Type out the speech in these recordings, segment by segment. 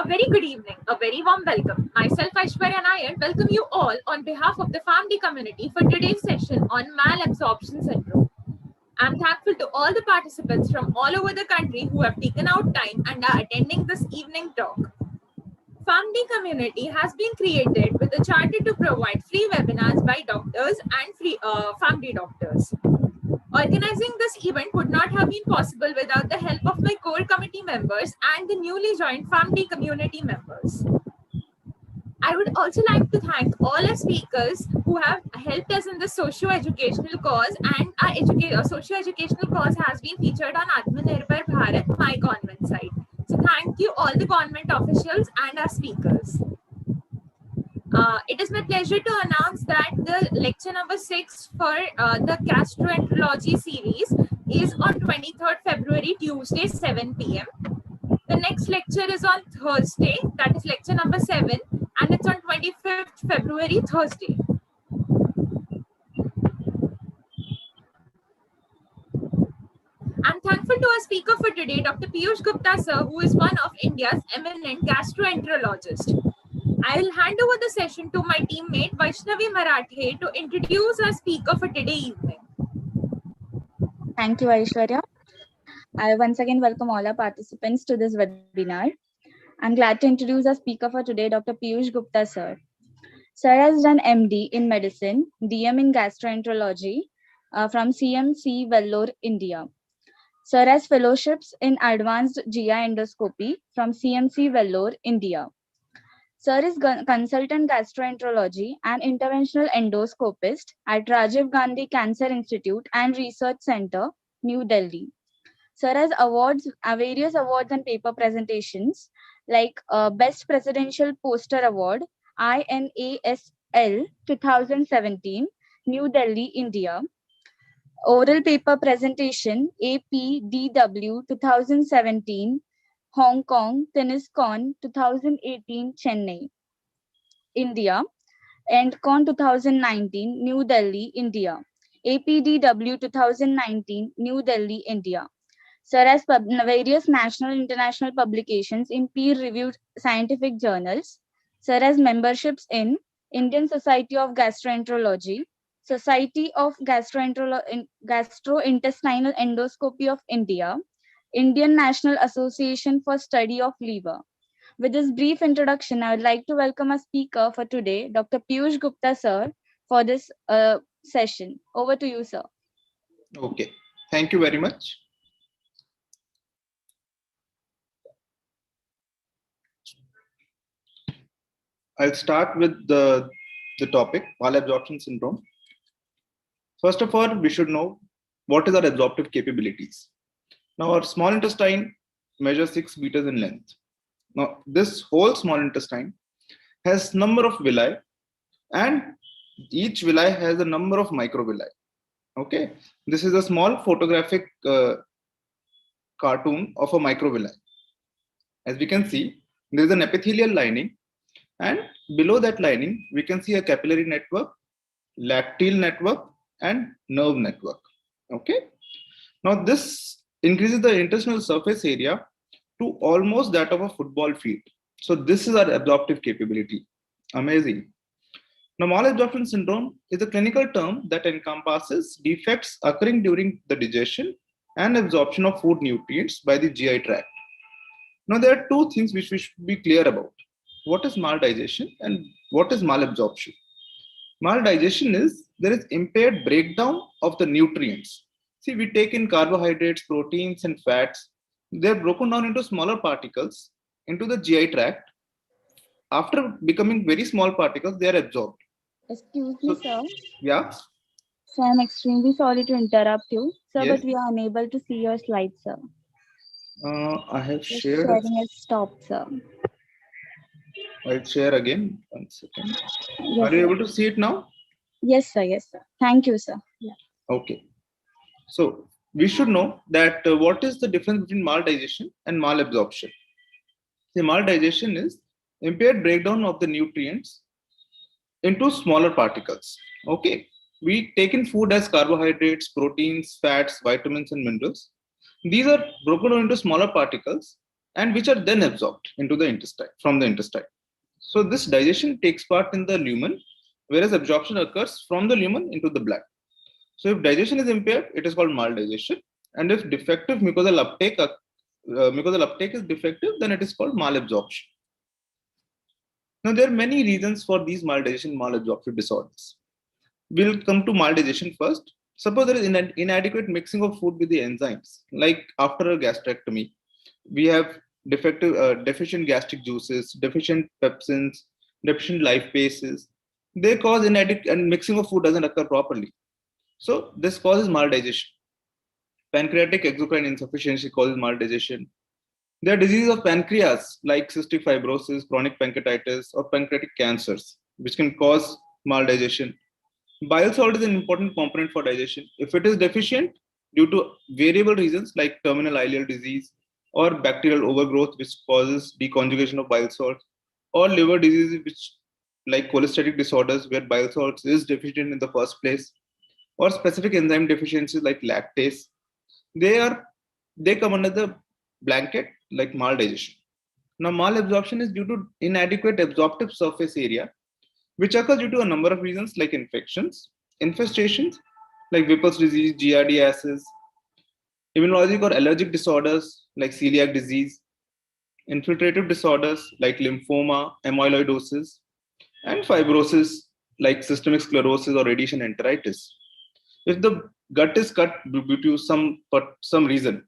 A very good evening, a very warm welcome. Myself, Aishwarya Nair, welcome you all on behalf of the Pharm D Community for today's session on malabsorption syndrome. I'm thankful to all the participants from all over the country who have taken out time and are attending this evening talk. Pharm D Community has been created with a charter to provide free webinars by doctors and free Pharm D doctors. Organizing this event would not have been possible without the help of my core committee members and the newly joined Pharm D community members. I would also like to thank all our speakers who have helped us in the socio-educational cause, and our socio-educational cause has been featured on Atmanirbhar Bharat, my government site. So thank you all the government officials and our speakers. It is my pleasure to announce that the lecture number 6 for the Gastroenterology series is on 23rd February, Tuesday, 7 p.m. The next lecture is on Thursday, that is lecture number 7, and it's on 25th February, Thursday. I'm thankful to our speaker for today, Dr. Piyush Gupta, sir, who is one of India's eminent gastroenterologists. I will hand over the session to my teammate Vaishnavi Marathe to introduce our speaker for today evening. Thank you, Aishwarya. I once again welcome all our participants to this webinar. I'm glad to introduce our speaker for today, Dr. Piyush Gupta, sir. Sir has done MD in Medicine, DM in Gastroenterology from CMC Vellore, India. Sir has fellowships in Advanced GI Endoscopy from CMC Vellore, India. Sir is consultant gastroenterology and interventional endoscopist at Rajiv Gandhi Cancer Institute and Research Center, New Delhi. Sir has various awards and paper presentations like Best Presidential Poster Award, INASL 2017, New Delhi, India. Oral paper presentation, APDW 2017, Hong Kong, TennisCon 2018, Chennai, India, and Con 2019, New Delhi, India. APDW 2019, New Delhi, India. Sir has various national and international publications in peer-reviewed scientific journals. Sir has memberships in Indian Society of Gastroenterology, Society of Gastrointestinal Endoscopy of India, Indian National Association for Study of Liver. With this brief introduction, I would like to welcome our speaker for today, Dr. Piyush Gupta, sir, for this session. Over to you, sir. Okay, thank you very much. I'll start with the topic, malabsorption syndrome. First of all, we should know what is our absorptive capabilities. Now, our small intestine measures 6 meters in length. Now, this whole small intestine has number of villi, and each villi has a number of microvilli. Okay, this is a small photographic cartoon of a microvilli. As we can see, there is an epithelial lining, and below that lining, we can see a capillary network, lacteal network, and nerve network. Okay, now this increases the intestinal surface area to almost that of a football field. So this is our absorptive capability. Amazing. Now, malabsorption syndrome is a clinical term that encompasses defects occurring during the digestion and absorption of food nutrients by the GI tract. Now, there are two things which we should be clear about. What is maldigestion and what is malabsorption? Maldigestion is there is impaired breakdown of the nutrients. See, we take in carbohydrates, proteins, and fats. They're broken down into smaller particles into the GI tract. After becoming very small particles, they are absorbed. Excuse me, sir. Yeah. So I'm extremely sorry to interrupt you, sir, Yes. but we are unable to see your slides, sir. I have Just shared. sharing has stopped, sir. I'll share again. 1 second. Yes, Are you sir. able to see it now? Yes, sir. Yes, sir. Thank you, sir. Yeah. Okay. So we should know that what is the difference between maldigestion and malabsorption. The maldigestion is impaired breakdown of the nutrients into smaller particles. Okay. We take in food as carbohydrates, proteins, fats, vitamins, and minerals. These are broken down into smaller particles, and which are then absorbed into the intestine from the intestine. So this digestion takes part in the lumen, whereas absorption occurs from the lumen into the blood. So if digestion is impaired, it is called maldigestion. And if defective mucosal uptake is defective, then it is called malabsorption. Now, there are many reasons for these maldigestion, malabsorptive disorders. We'll come to maldigestion first. Suppose there is inadequate mixing of food with the enzymes, like after a gastrectomy, we have deficient gastric juices, deficient pepsins, deficient lipases. They cause inadequate, and mixing of food doesn't occur properly. So this causes maldigestion. Pancreatic exocrine insufficiency causes maldigestion. There are diseases of pancreas like cystic fibrosis, chronic pancreatitis, or pancreatic cancers, which can cause maldigestion. Bile salt is an important component for digestion. If it is deficient due to variable reasons like terminal ileal disease or bacterial overgrowth, which causes deconjugation of bile salts, or liver disease, which like cholestatic disorders where bile salts is deficient in the first place, or specific enzyme deficiencies like lactase, they come under the blanket like maldigestion. Now, malabsorption is due to inadequate absorptive surface area, which occurs due to a number of reasons like infections, infestations like Whipple's disease, giardiasis, immunologic or allergic disorders like celiac disease, infiltrative disorders like lymphoma, amyloidosis, and fibrosis like systemic sclerosis or radiation enteritis. If the gut is cut due to some reason,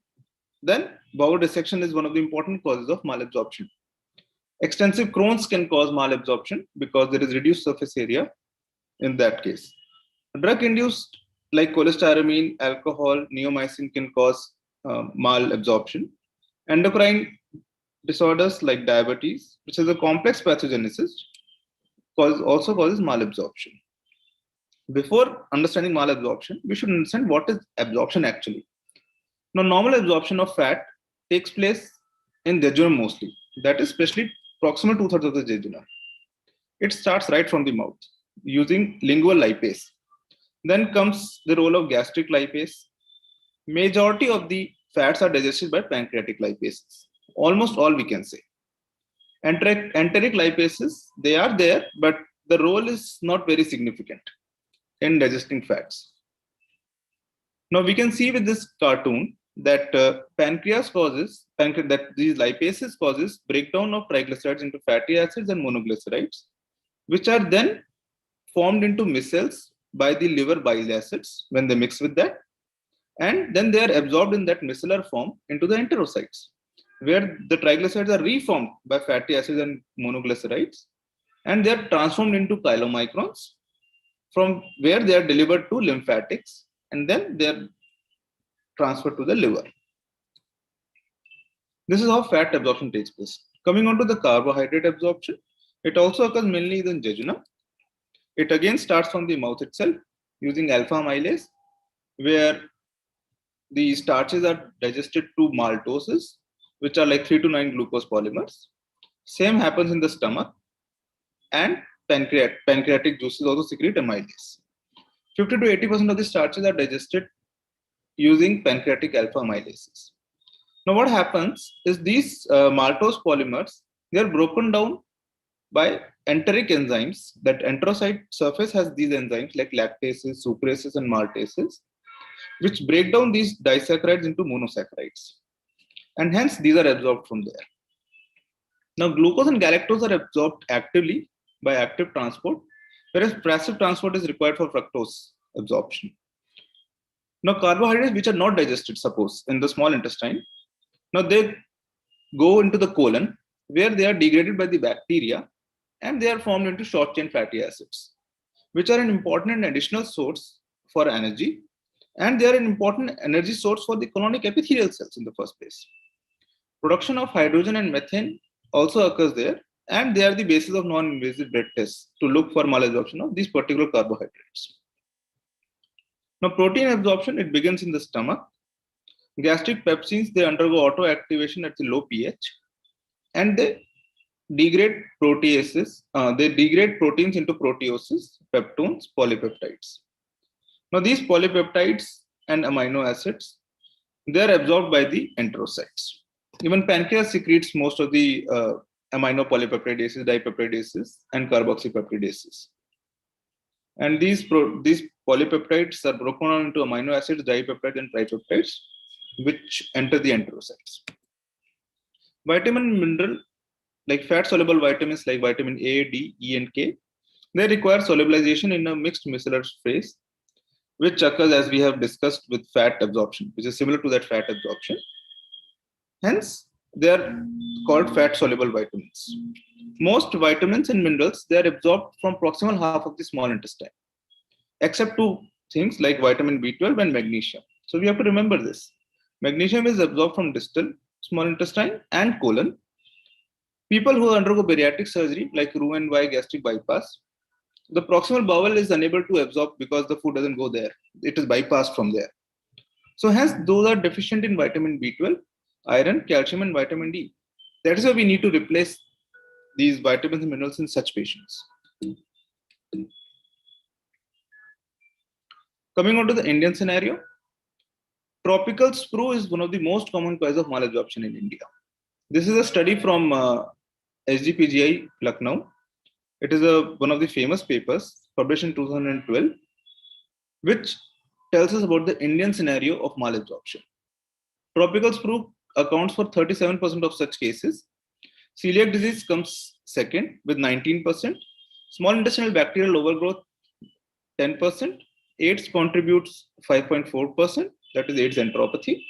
then bowel dissection is one of the important causes of malabsorption. Extensive Crohn's can cause malabsorption because there is reduced surface area in that case. Drug-induced like cholestyramine, alcohol, neomycin can cause malabsorption. Endocrine disorders like diabetes, which is a complex pathogenesis, also causes malabsorption. Before understanding malabsorption, we should understand what is absorption actually. Now, normal absorption of fat takes place in jejunum mostly. That is especially proximal 2/3 of the jejunum. It starts right from the mouth using lingual lipase. Then comes the role of gastric lipase. Majority of the fats are digested by pancreatic lipases. Almost all we can say. Enteric lipases, they are there, but the role is not very significant in digesting fats. Now we can see with this cartoon that that these lipases causes breakdown of triglycerides into fatty acids and monoglycerides, which are then formed into micelles by the liver bile acids when they mix with that, and then they are absorbed in that micellar form into the enterocytes, where the triglycerides are reformed by fatty acids and monoglycerides, and they are transformed into chylomicrons, from where they are delivered to lymphatics, and then they are transferred to the liver. This is how fat absorption takes place. Coming on to the carbohydrate absorption, it also occurs mainly in jejunum. It again starts from the mouth itself using alpha amylase, where the starches are digested to maltoses, which are like 3 to 9 glucose polymers. Same happens in the stomach, and pancreatic juices also secrete amylase. 50 to 80% of the starches are digested using pancreatic alpha amylases. Now, what happens is these maltose polymers, they are broken down by enteric enzymes. That enterocyte surface has these enzymes like lactases, sucrases, and maltases, which break down these disaccharides into monosaccharides. And hence, these are absorbed from there. Now, glucose and galactose are absorbed actively by active transport, whereas passive transport is required for fructose absorption. Now, carbohydrates which are not digested, suppose, in the small intestine, now they go into the colon, where they are degraded by the bacteria, and they are formed into short chain fatty acids, which are an important and additional source for energy, and they are an important energy source for the colonic epithelial cells in the first place. Production of hydrogen and methane also occurs there, and they are the basis of non-invasive blood tests to look for malabsorption of these particular carbohydrates. Now, protein absorption, it begins in the stomach. Gastric pepsins, they undergo autoactivation at the low pH, and they degrade proteases. They degrade proteins into proteoses, peptones, polypeptides. Now, these polypeptides and amino acids, they are absorbed by the enterocytes. Even pancreas secretes most of the amino polypeptidases, dipeptidases, and carboxypeptidases. And these polypeptides are broken down into amino acids, dipeptides, and tripeptides, which enter the enterocytes. Vitamin and mineral, like fat-soluble vitamins like vitamin A, D, E, and K, they require solubilization in a mixed micellar phase, which occurs as we have discussed with fat absorption, which is similar to that fat absorption. Hence, they are called fat-soluble vitamins. Most vitamins and minerals, they are absorbed from proximal half of the small intestine, except two things like vitamin B12 and magnesium. So we have to remember this. Magnesium is absorbed from distal small intestine and colon. People who undergo bariatric surgery like Roux-en-Y gastric bypass, the proximal bowel is unable to absorb because the food doesn't go there. It is bypassed from there. So hence, those are deficient in vitamin B12, iron, calcium, and vitamin D. That is why we need to replace these vitamins and minerals in such patients. Coming on to the Indian scenario, tropical sprue is one of the most common causes of malabsorption in India. This is a study from SGPGI Lucknow. It is one of the famous papers published in 2012, which tells us about the Indian scenario of malabsorption. Tropical sprue accounts for 37% of such cases. Celiac disease comes second with 19%. Small intestinal bacterial overgrowth 10%. AIDS contributes 5.4%, that is AIDS enteropathy.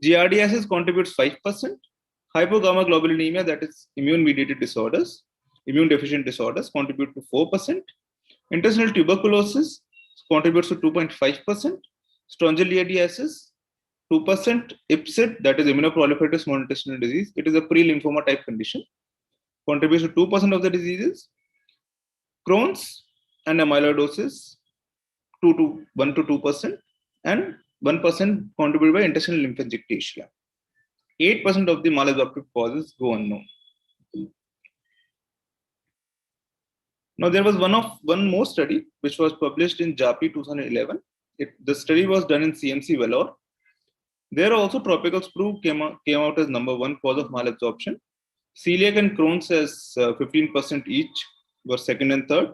Giardiasis contributes 5%. Hypogammaglobulinemia, that is immune-mediated disorders, immune deficient disorders, contribute to 4%. Intestinal tuberculosis contributes to 2.5%. Strongyloidiasis, 2%. IPSID, that is immunoproliferative small intestinal disease, it is a pre-lymphoma type condition, contributes to 2% of the diseases. Crohn's and amyloidosis, 1 to 2%, and 1% contributed by intestinal lymphangiectasia. 8% of the malabsorptive causes go unknown. Now, there was one more study which was published in JAPI 2011. The study was done in CMC Vellore. There also tropical sprue came out as number one cause of malabsorption. Celiac and Crohn's as 15% each were second and third.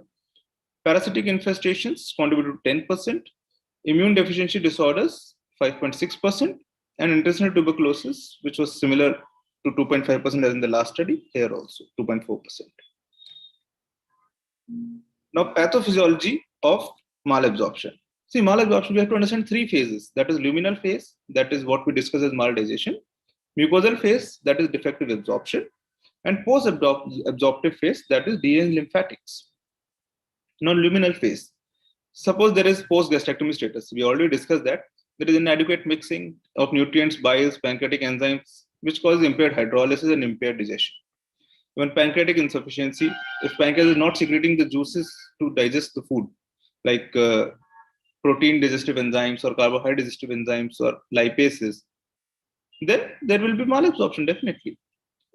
Parasitic infestations contributed to 10%. Immune deficiency disorders 5.6%. And intestinal tuberculosis, which was similar to 2.5% as in the last study, here also 2.4%. Now, pathophysiology of malabsorption. See, malabsorption, we have to understand three phases. That is luminal phase, that is what we discuss as maldigestion. Mucosal phase, that is defective absorption. And post-absorptive phase, that is deranged lymphatics. Now, luminal phase. Suppose there is post-gastrectomy status. We already discussed that. There is inadequate mixing of nutrients, biles, pancreatic enzymes, which causes impaired hydrolysis and impaired digestion. When pancreatic insufficiency, if pancreas is not secreting the juices to digest the food, like protein digestive enzymes or carbohydrate digestive enzymes or lipases, then there will be malabsorption definitely.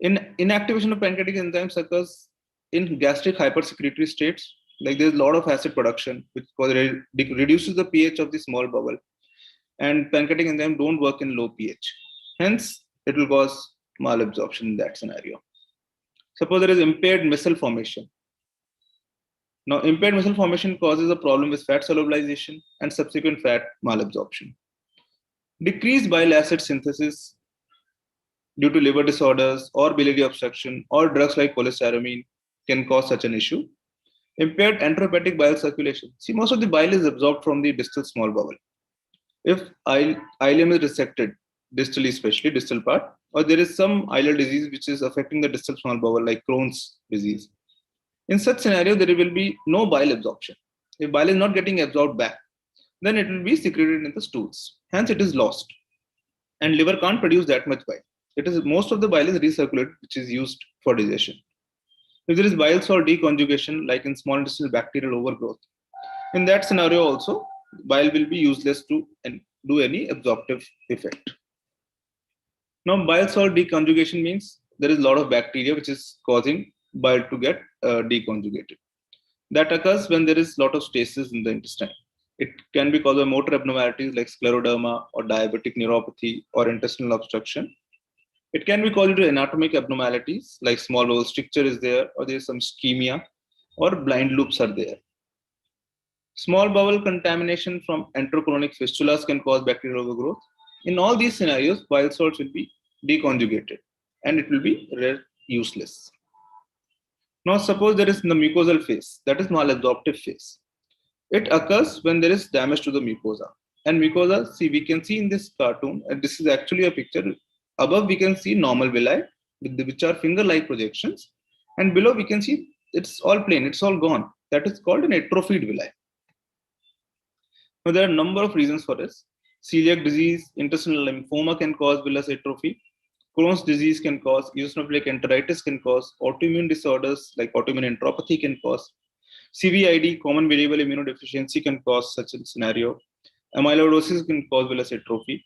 Inactivation of pancreatic enzymes occurs in gastric hypersecretory states, like there's a lot of acid production, which reduces the pH of the small bowel. And pancreatic enzymes don't work in low pH. Hence, it will cause malabsorption in that scenario. Suppose there is impaired micelle formation. Now, impaired micelle formation causes a problem with fat solubilization and subsequent fat malabsorption. Decreased bile acid synthesis due to liver disorders or biliary obstruction or drugs like cholestyramine can cause such an issue. Impaired enterohepatic bile circulation. See, most of the bile is absorbed from the distal small bowel. If ileum is resected, distally especially, distal part, or there is some ileal disease which is affecting the distal small bowel like Crohn's disease. In such scenario, there will be no bile absorption. If bile is not getting absorbed back, then it will be secreted in the stools. Hence, it is lost. And liver can't produce that much bile. Most of the bile is recirculated, which is used for digestion. If there is bile salt deconjugation, like in small intestinal bacterial overgrowth, in that scenario also, bile will be useless to do any absorptive effect. Now, bile salt deconjugation means there is a lot of bacteria which is causing bile to get deconjugated. That occurs when there is a lot of stasis in the intestine. It can be caused by motor abnormalities like scleroderma or diabetic neuropathy or intestinal obstruction. It can be caused due to anatomic abnormalities like small bowel stricture is there, or there is some ischemia, or blind loops are there. Small bowel contamination from enterocolonic fistulas can cause bacterial overgrowth. In all these scenarios, bile salts will be deconjugated and it will be useless. Now, suppose there is in the mucosal phase, that is malabsorptive phase. It occurs when there is damage to the mucosa. And mucosa, see, we can see in this cartoon, and this is actually a picture. Above, we can see normal villi, which are finger-like projections. And below, we can see it's all plain, it's all gone. That is called an atrophied villi. Now, there are a number of reasons for this. Celiac disease, intestinal lymphoma can cause villus atrophy. Crohn's disease can cause, eosinophilic enteritis can cause, autoimmune disorders like autoimmune enteropathy can cause, CVID, common variable immunodeficiency, can cause such a scenario. Amyloidosis can cause villus atrophy.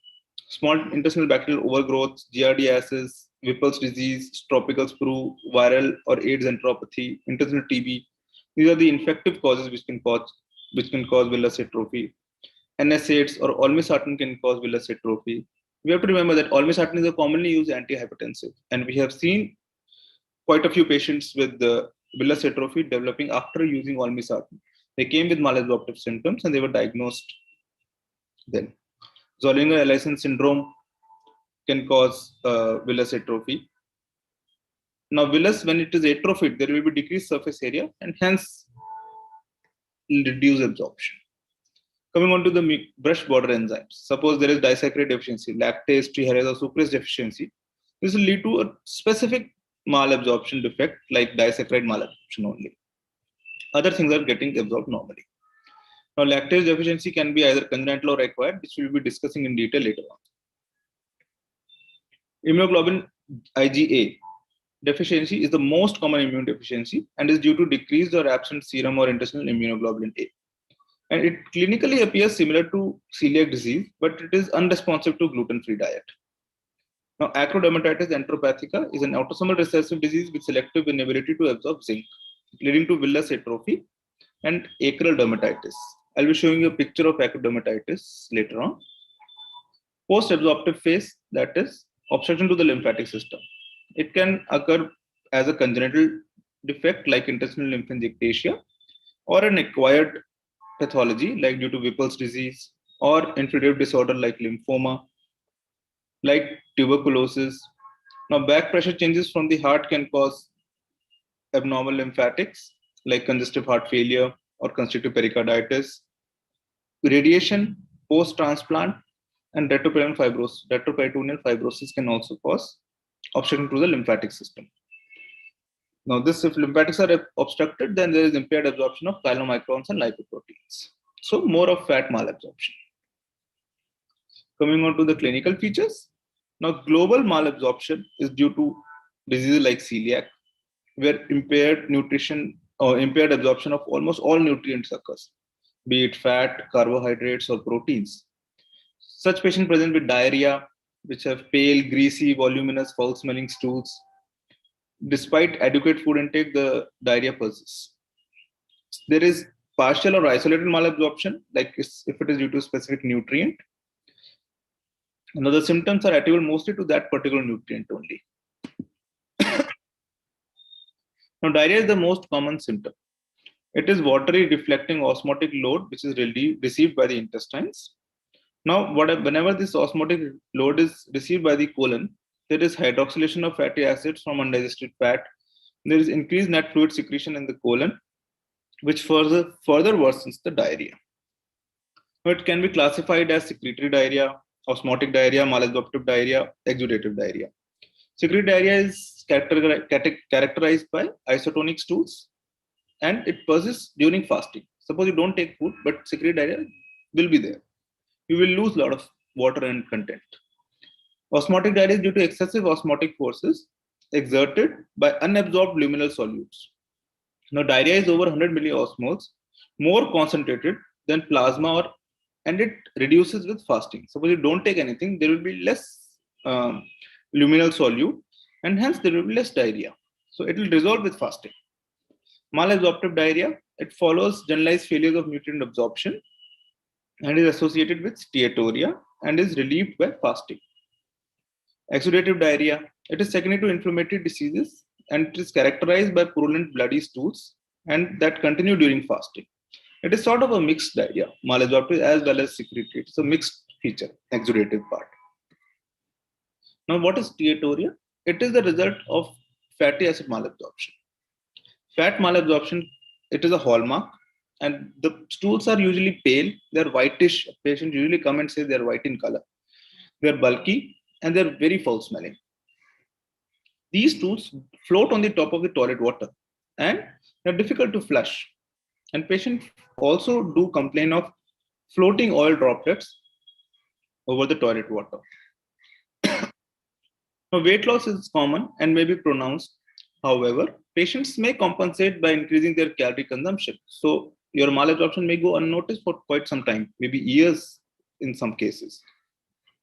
Small intestinal bacterial overgrowth, giardiasis, Whipple's disease, tropical sprue, viral or AIDS enteropathy, intestinal TB. These are the infective causes which can cause villus atrophy. NSAIDs or olmesartan can cause villus atrophy. We have to remember that olmesartan is a commonly used antihypertensive, and we have seen quite a few patients with the villus atrophy developing after using olmesartan. They came with malabsorptive symptoms and they were diagnosed then. Zollinger-Ellison syndrome can cause villus atrophy. Now, villus, when it is atrophied, there will be decreased surface area and hence reduced absorption. Coming on to the brush border enzymes. Suppose there is disaccharide deficiency, lactase, trihyrazine, or sucrase deficiency. This will lead to a specific malabsorption defect like disaccharide malabsorption only. Other things are getting absorbed normally. Now, lactase deficiency can be either congenital or acquired, which we will be discussing in detail later on. Immunoglobulin IgA deficiency is the most common immune deficiency and is due to decreased or absent serum or intestinal immunoglobulin A. And it clinically appears similar to celiac disease, but it is unresponsive to gluten-free diet. Now, Acrodermatitis Entropathica is an autosomal recessive disease with selective inability to absorb zinc, leading to villus atrophy and acral dermatitis. I'll be showing you a picture of acrodermatitis later on. Post-absorptive phase, that is obstruction to the lymphatic system. It can occur as a congenital defect like intestinal lymphangiectasia, or an acquired pathology like due to Whipple's disease, or infiltrative disorder like lymphoma, like tuberculosis. Now, back pressure changes from the heart can cause abnormal lymphatics like congestive heart failure or constrictive pericarditis. Radiation, post-transplant, and retroperitoneal fibrosis can also cause obstruction to the lymphatic system. Now, if lymphatics are obstructed, then there is impaired absorption of chylomicrons and lipoproteins. So, more of fat malabsorption. Coming on to the clinical features. Now, global malabsorption is due to diseases like celiac, where impaired nutrition or impaired absorption of almost all nutrients occurs, be it fat, carbohydrates, or proteins. Such patients present with diarrhea, which have pale, greasy, voluminous, foul-smelling stools. Despite adequate food intake, the diarrhea persists. There is partial or isolated malabsorption, like if it is due to a specific nutrient. Now, the symptoms are attributable mostly to that particular nutrient only. Now, diarrhea is the most common symptom. It is watery reflecting osmotic load, which is received by the intestines. Now, whenever this osmotic load is received by the colon, there is hydroxylation of fatty acids from undigested fat. There is increased net fluid secretion in the colon, which further worsens the diarrhea. Now, it can be classified as secretory diarrhea, osmotic diarrhea, malabsorptive diarrhea, exudative diarrhea. Secretory diarrhea is characterized by isotonic stools, and it persists during fasting. Suppose you don't take food, but secretory diarrhea will be there. You will lose a lot of water and content. Osmotic diarrhea is due to excessive osmotic forces exerted by unabsorbed luminal solutes. Now, diarrhea is over 100 milliosmoles, more concentrated than plasma, and it reduces with fasting. Suppose you don't take anything, there will be less luminal solute, and hence there will be less diarrhea. So it will resolve with fasting. Malabsorptive diarrhea, it follows generalized failures of nutrient absorption and is associated with steatorrhea and is relieved by fasting. Exudative diarrhea, It is secondary to inflammatory diseases, and it is characterized by purulent bloody stools and that continue during fasting. It is sort of a mixed diarrhea, malabsorptive as well as secretory. It's a mixed feature, exudative part. Now, what is steatorrhea? It is the result of fatty acid malabsorption. Fat malabsorption, it is a hallmark, and the stools are usually pale. They're whitish. Patients usually come and say they're white in color. They're bulky and they're very foul smelling. These stools float on the top of the toilet water and they're difficult to flush. And patients also do complain of floating oil droplets over the toilet water. Now, weight loss is common and may be pronounced. However, patients may compensate by increasing their calorie consumption. So your malabsorption may go unnoticed for quite some time, maybe years in some cases.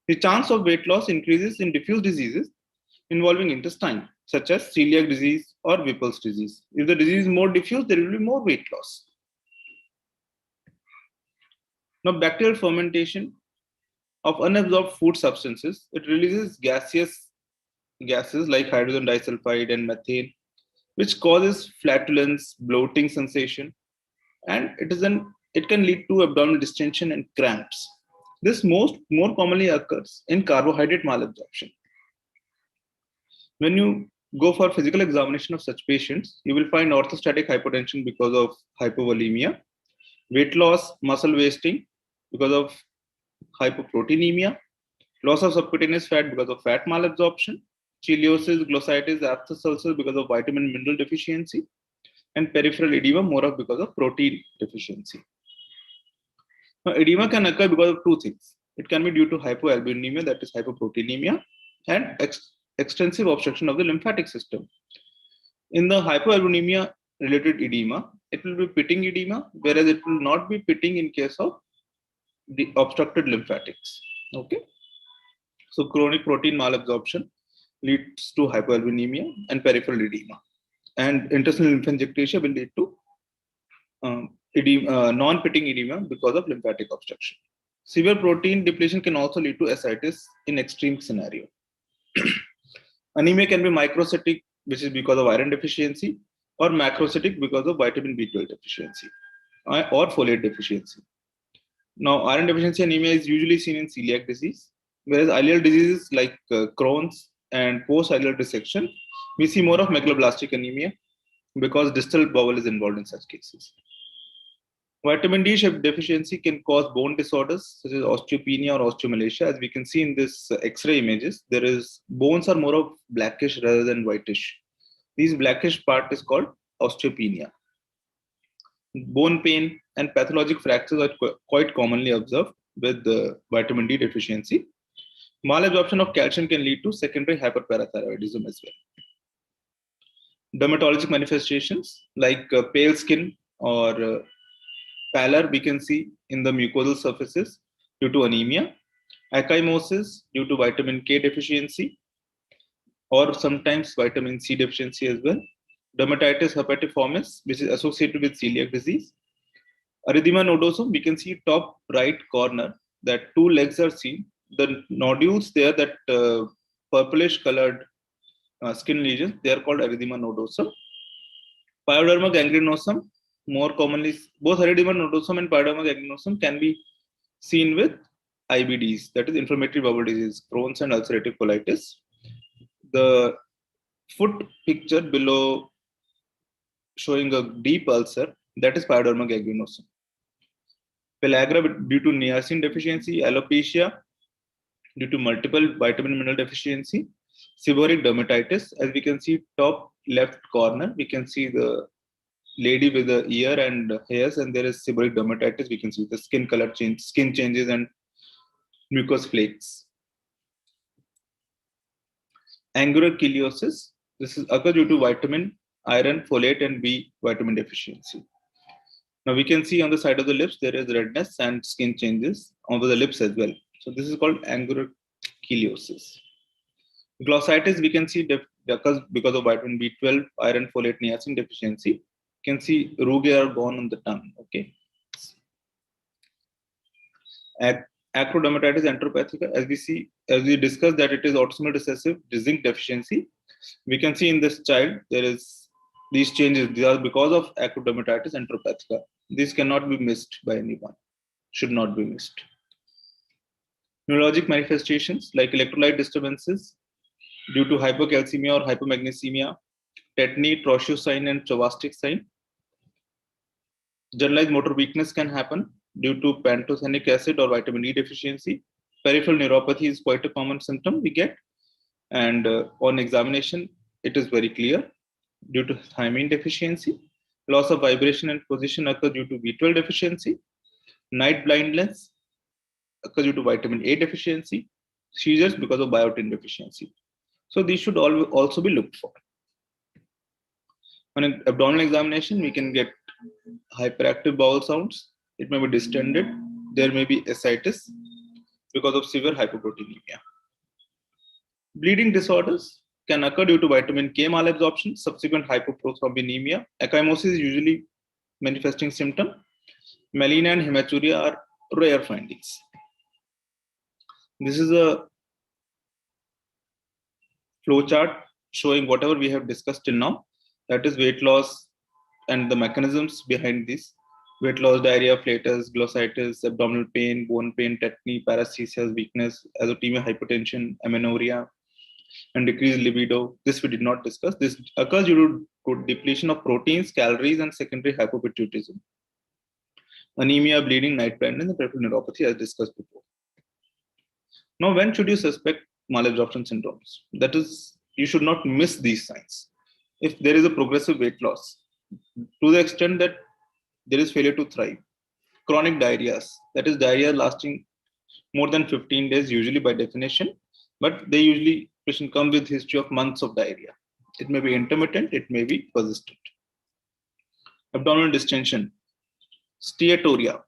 The chance of weight loss increases in diffuse diseases involving intestine, such as celiac disease or Whipple's disease. If the disease is more diffuse, there will be more weight loss. Now, bacterial fermentation of unabsorbed food substances, it releases gases like hydrogen disulfide and methane, which causes flatulence, bloating sensation, and it can lead to abdominal distension and cramps. This more commonly occurs in carbohydrate malabsorption. When you go for physical examination of such patients, you will find orthostatic hypotension because of hypovolemia, weight loss, muscle wasting because of hypoproteinemia, loss of subcutaneous fat because of fat malabsorption, chiliosis, glossitis, abscess ulcers because of vitamin mineral deficiency, and peripheral edema more of because of protein deficiency. Now, edema can occur because of two things. It can be due to hypoalbuminemia, that is hypoproteinemia, and extensive obstruction of the lymphatic system. In the hypoalbuminemia related edema, it will be pitting edema, whereas it will not be pitting in case of the obstructed lymphatics. Okay. So chronic protein malabsorption leads to hypoalbuminemia and peripheral edema. And intestinal lymphangiectasia will lead to non-pitting edema because of lymphatic obstruction. Severe protein depletion can also lead to ascites in extreme scenario. Anemia can be microcytic, which is because of iron deficiency, or macrocytic because of vitamin B12 deficiency or folate deficiency. Now, iron deficiency anemia is usually seen in celiac disease, whereas ileal diseases like Crohn's and post-ileal dissection, we see more of megaloblastic anemia because distal bowel is involved in such cases. Vitamin D deficiency can cause bone disorders such as osteopenia or osteomalacia. As we can see in this X-ray images, bones are more of blackish rather than whitish. This blackish part is called osteopenia. Bone pain and pathologic fractures are quite commonly observed with vitamin D deficiency. Malabsorption of calcium can lead to secondary hyperparathyroidism as well. Dermatologic manifestations like pale skin or pallor we can see in the mucosal surfaces due to anemia, ecchymosis due to vitamin K deficiency, or sometimes vitamin C deficiency as well. Dermatitis herpetiformis, which is associated with celiac disease. Erythema nodosum, we can see top right corner that two legs are seen. The nodules there, that purplish colored skin lesions, they are called erythema nodosum. Pyoderma gangrenosum, more commonly, both erythema nodosum and pyoderma gangrenosum can be seen with IBDs, that is inflammatory bowel disease, Crohn's and ulcerative colitis. The foot picture below showing a deep ulcer, that is pyoderma gangrenosum. Pellagra due to niacin deficiency, alopecia due to multiple vitamin mineral deficiency, seborrheic dermatitis. As we can see top left corner, we can see the lady with the ear and hairs, and there is seborrheic dermatitis. We can see the skin color change, skin changes, and mucous flakes. Angular chiliosis. This is occurs due to vitamin, iron, folate, and B vitamin deficiency. Now we can see on the side of the lips there is redness and skin changes over the lips as well. So this is called angular chiliosis. Glossitis we can see occurs because of vitamin B12, iron, folate, niacin deficiency. You can see rugae are gone on the tongue. Okay. Acrodermatitis Entropathica, as we discussed that it is autosomal recessive zinc deficiency. We can see in this child, there is these changes. These are because of Acrodermatitis Entropathica. These cannot be missed by anyone, should not be missed. Neurologic manifestations like electrolyte disturbances due to hypocalcemia or hypomagnesemia, tetany, Trochu sign, and Chavastic sign. Generalized motor weakness can happen due to pantothenic acid or vitamin E deficiency. Peripheral neuropathy is quite a common symptom we get. And on examination, it is very clear due to thiamine deficiency. Loss of vibration and position occurs due to B12 deficiency. Night blindness occurs due to vitamin A deficiency. Seizures because of biotin deficiency. So these should also be looked for. On an abdominal examination, we can get hyperactive bowel sounds. It may be distended. There may be ascites because of severe hypoproteinemia. Bleeding disorders can occur due to vitamin K malabsorption, subsequent hypoprothrombinemia. Ecchymosis is usually manifesting symptom. Melena and hematuria are rare findings. This is a flowchart showing whatever we have discussed till now. That is weight loss and the mechanisms behind this. Weight loss, diarrhea, flatus, glossitis, abdominal pain, bone pain, tetany, paresthesias, weakness, azotemia, hypotension, amenorrhea, and decreased libido. This we did not discuss. This occurs due to depletion of proteins, calories, and secondary hypopituitarism. Anemia, bleeding, night blindness, and peripheral neuropathy as discussed before. Now, when should you suspect malabsorption syndromes? That is, you should not miss these signs. If there is a progressive weight loss, to the extent that there is failure to thrive, chronic diarrheas, that is diarrhea lasting more than 15 days, usually by definition, but they usually, patient comes with history of months of diarrhea. It may be intermittent, it may be persistent. Abdominal distension, steatorrhea.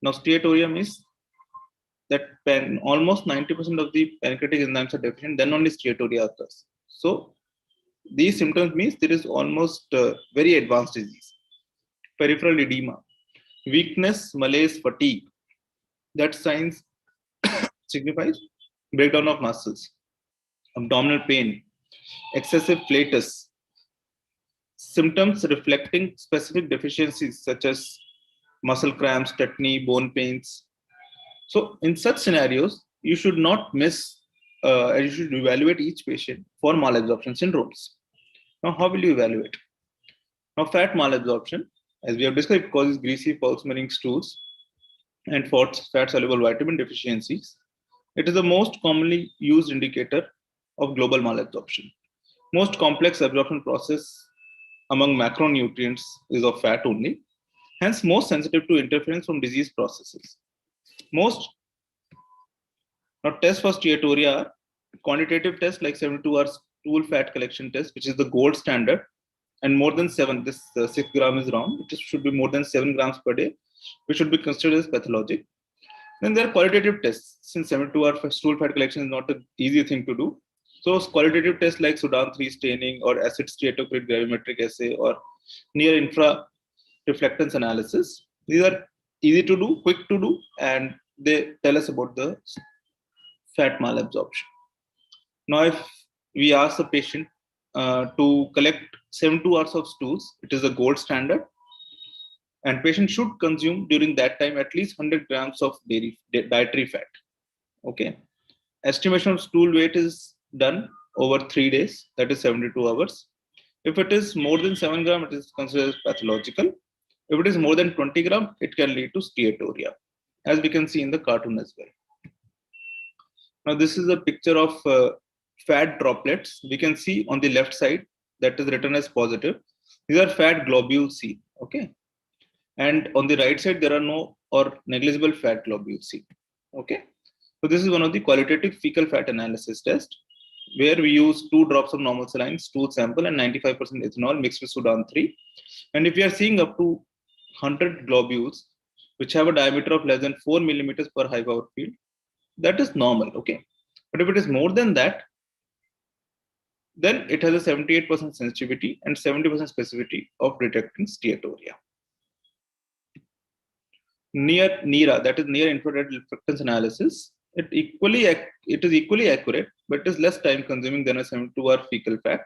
Now, steatorrhea means that almost 90% of the pancreatic enzymes are deficient, then only steatorrhea occurs. So, these symptoms means there is almost very advanced disease. Peripheral edema, weakness, malaise, fatigue. That signs signifies breakdown of muscles. Abdominal pain, excessive flatus, symptoms reflecting specific deficiencies such as muscle cramps, tetany, bone pains. So in such scenarios, you should not miss, you should evaluate each patient for malabsorption syndromes. Now, how will you evaluate? Now, fat malabsorption, as we have discussed, it causes greasy, pulse-smelling stools and fat-soluble vitamin deficiencies. It is the most commonly used indicator of global malabsorption. Most complex absorption process among macronutrients is of fat only, hence most sensitive to interference from disease processes. Most tests for steatorrhea are quantitative tests like 72-hour stool fat collection test, which is the gold standard, and more than 7, this 6 gram is wrong, it should be more than 7 grams per day, which should be considered as pathologic. Then there are qualitative tests, since 72-hour stool fat collection is not an easy thing to do. So qualitative tests like Sudan 3 staining or acid steatocrit gravimetric assay or near infra reflectance analysis. These are easy to do, quick to do, and they tell us about the fat malabsorption. Now, if we ask the patient to collect 72 hours of stools, it is a gold standard, and patient should consume during that time at least 100 grams of dietary fat. Okay, estimation of stool weight is done over 3 days, that is 72 hours. If it is more than 7 grams, it is considered as pathological. If it is more than 20 grams, it can lead to steatorrhea, as we can see in the cartoon as well. Now, this is a picture of fat droplets. We can see on the left side that is written as positive. These are fat globules C. Okay, and on the right side there are no or negligible fat globules C. Okay, so this is one of the qualitative fecal fat analysis test, where we use 2 drops of normal saline stool sample and 95% ethanol mixed with Sudan 3. And if we are seeing up to 100 globules which have a diameter of less than 4 millimeters per high power field, that is normal. Okay, but if it is more than that, then it has a 78% sensitivity and 70% specificity of detecting steatorrhea. near NERA, that is near infrared reflectance analysis, it is equally accurate, but it is less time consuming than a 72-hour fecal fat.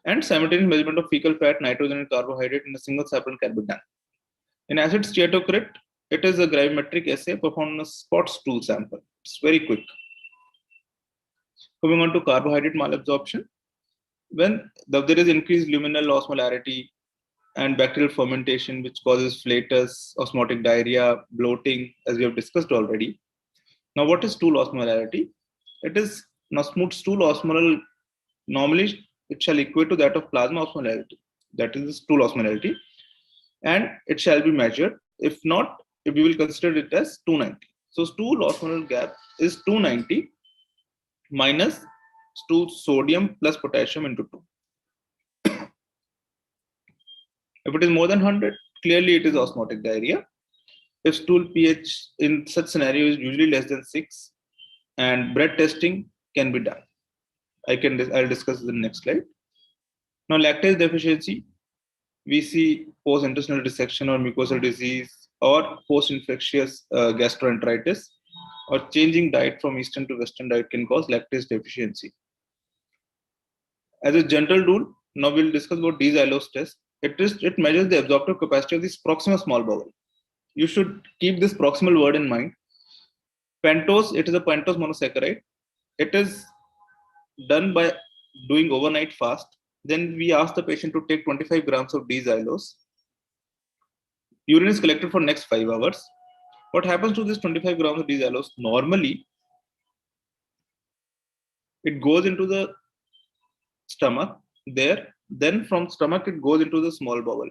And simultaneous measurement of fecal fat, nitrogen, and carbohydrate in a single sample can be done. In acid steatocrit, it is a gravimetric assay performed on a spot stool sample. It's very quick. Moving on to carbohydrate malabsorption. When there is increased luminal osmolarity and bacterial fermentation, which causes flatus, osmotic diarrhea, bloating, as we have discussed already. Now, what is stool osmolarity? It is now smooth stool osmolar. Normally, it shall equate to that of plasma osmolarity. That is the stool osmolarity, and it shall be measured. If not, we will consider it as 290. So, stool osmolar gap is 290 minus stool sodium plus potassium into 2. If it is more than 100, clearly it is osmotic diarrhea. If stool pH in such scenario is usually less than 6, and breath testing can be done. I'll discuss in the next slide. Now, lactase deficiency, we see post-intestinal dissection or mucosal disease or post-infectious gastroenteritis, or changing diet from Eastern to Western diet can cause lactase deficiency. As a general rule, now we'll discuss about Desalose test. It measures the absorptive capacity of this proximal small bowel. You should keep this proximal word in mind. Pentose, it is a pentose monosaccharide. It is done by doing overnight fast. Then we ask the patient to take 25 grams of Desalose. Urine is collected for next 5 hours. What happens to this 25 grams of Desalose? Normally, it goes into the stomach there. Then from stomach, it goes into the small bowel.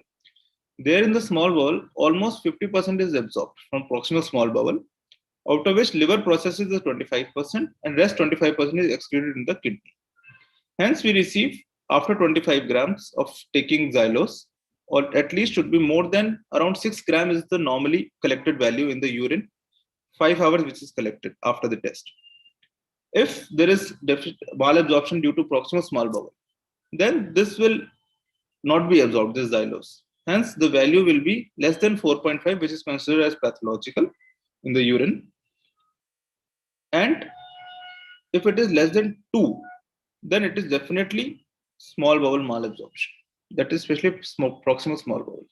There in the small bowel, almost 50% is absorbed from proximal small bowel, out of which liver processes the 25% and rest 25% is excreted in the kidney. Hence, we receive after 25 grams of taking xylose, or at least should be more than around 6 grams is the normally collected value in the urine, 5 hours which is collected after the test. If there is malabsorption due to proximal small bowel, then this will not be absorbed, this xylose. Hence, the value will be less than 4.5, which is considered as pathological in the urine. And if it is less than 2, then it is definitely small bowel malabsorption. That is especially proximal small bowel.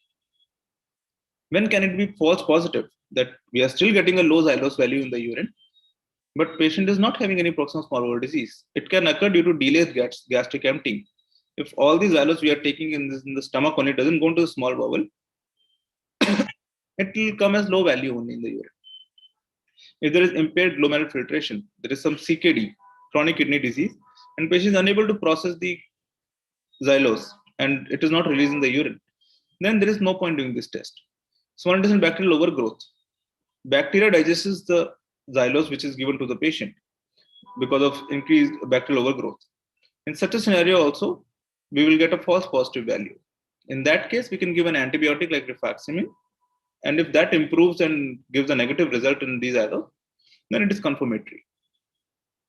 When can it be false positive? That we are still getting a low xylose value in the urine, but patient is not having any proximal small bowel disease. It can occur due to delayed gastric emptying. If all these xylose we are taking in the stomach only doesn't go into the small bowel, it will come as low value only in the urine. If there is impaired glomerular filtration, there is some CKD, chronic kidney disease, and patient is unable to process the xylose and it is not released in the urine, then there is no point doing this test. Small intestine bacterial overgrowth. Bacteria digests the xylose which is given to the patient because of increased bacterial overgrowth. In such a scenario also, we will get a false positive value. In that case, we can give an antibiotic like rifaximin, and if that improves and gives a negative result in these xylose, then it is confirmatory.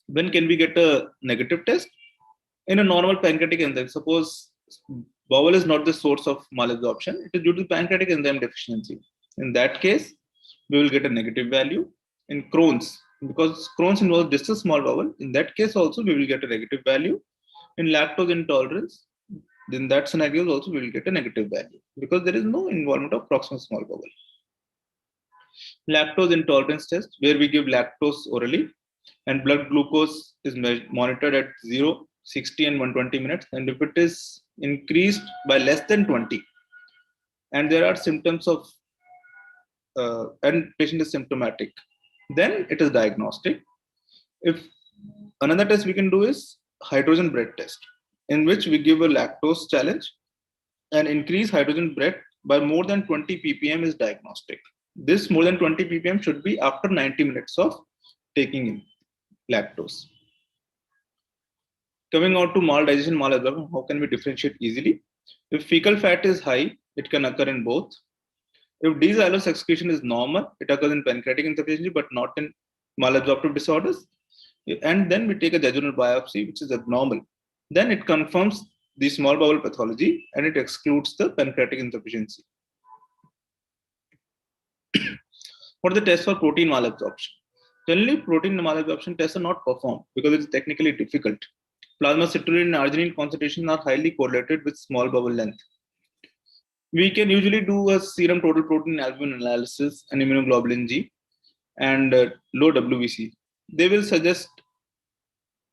When can we get a negative test? In a normal pancreatic enzyme. Suppose bowel is not the source of malabsorption, it is due to pancreatic enzyme deficiency. In that case, we will get a negative value. In Crohn's, because Crohn's involves distal small bowel, in that case also we will get a negative value. In lactose intolerance, in that scenario also we will get a negative value because there is no involvement of proximal small bowel. Lactose intolerance test, where we give lactose orally and blood glucose is monitored at 0, 60 and 120 minutes, and if it is increased by less than 20 and there are symptoms of and patient is symptomatic, then it is diagnostic. If another test we can do is hydrogen breath test, in which we give a lactose challenge and increase hydrogen breath by more than 20 ppm is diagnostic. This more than 20 ppm should be after 90 minutes of taking in lactose. Coming on to maldigestion, malabsorption, how can we differentiate easily? If fecal fat is high, it can occur in both. If Desalose excretion is normal, it occurs in pancreatic insufficiency but not in malabsorptive disorders. And then we take a jejunal biopsy, which is abnormal. Then it confirms the small bowel pathology and it excludes the pancreatic insufficiency. What are the tests for protein malabsorption? Generally, protein malabsorption tests are not performed because it's technically difficult. Plasma citrulline and arginine concentrations are highly correlated with small bowel length. We can usually do a serum total protein albumin analysis and immunoglobulin G and low WBC. They will suggest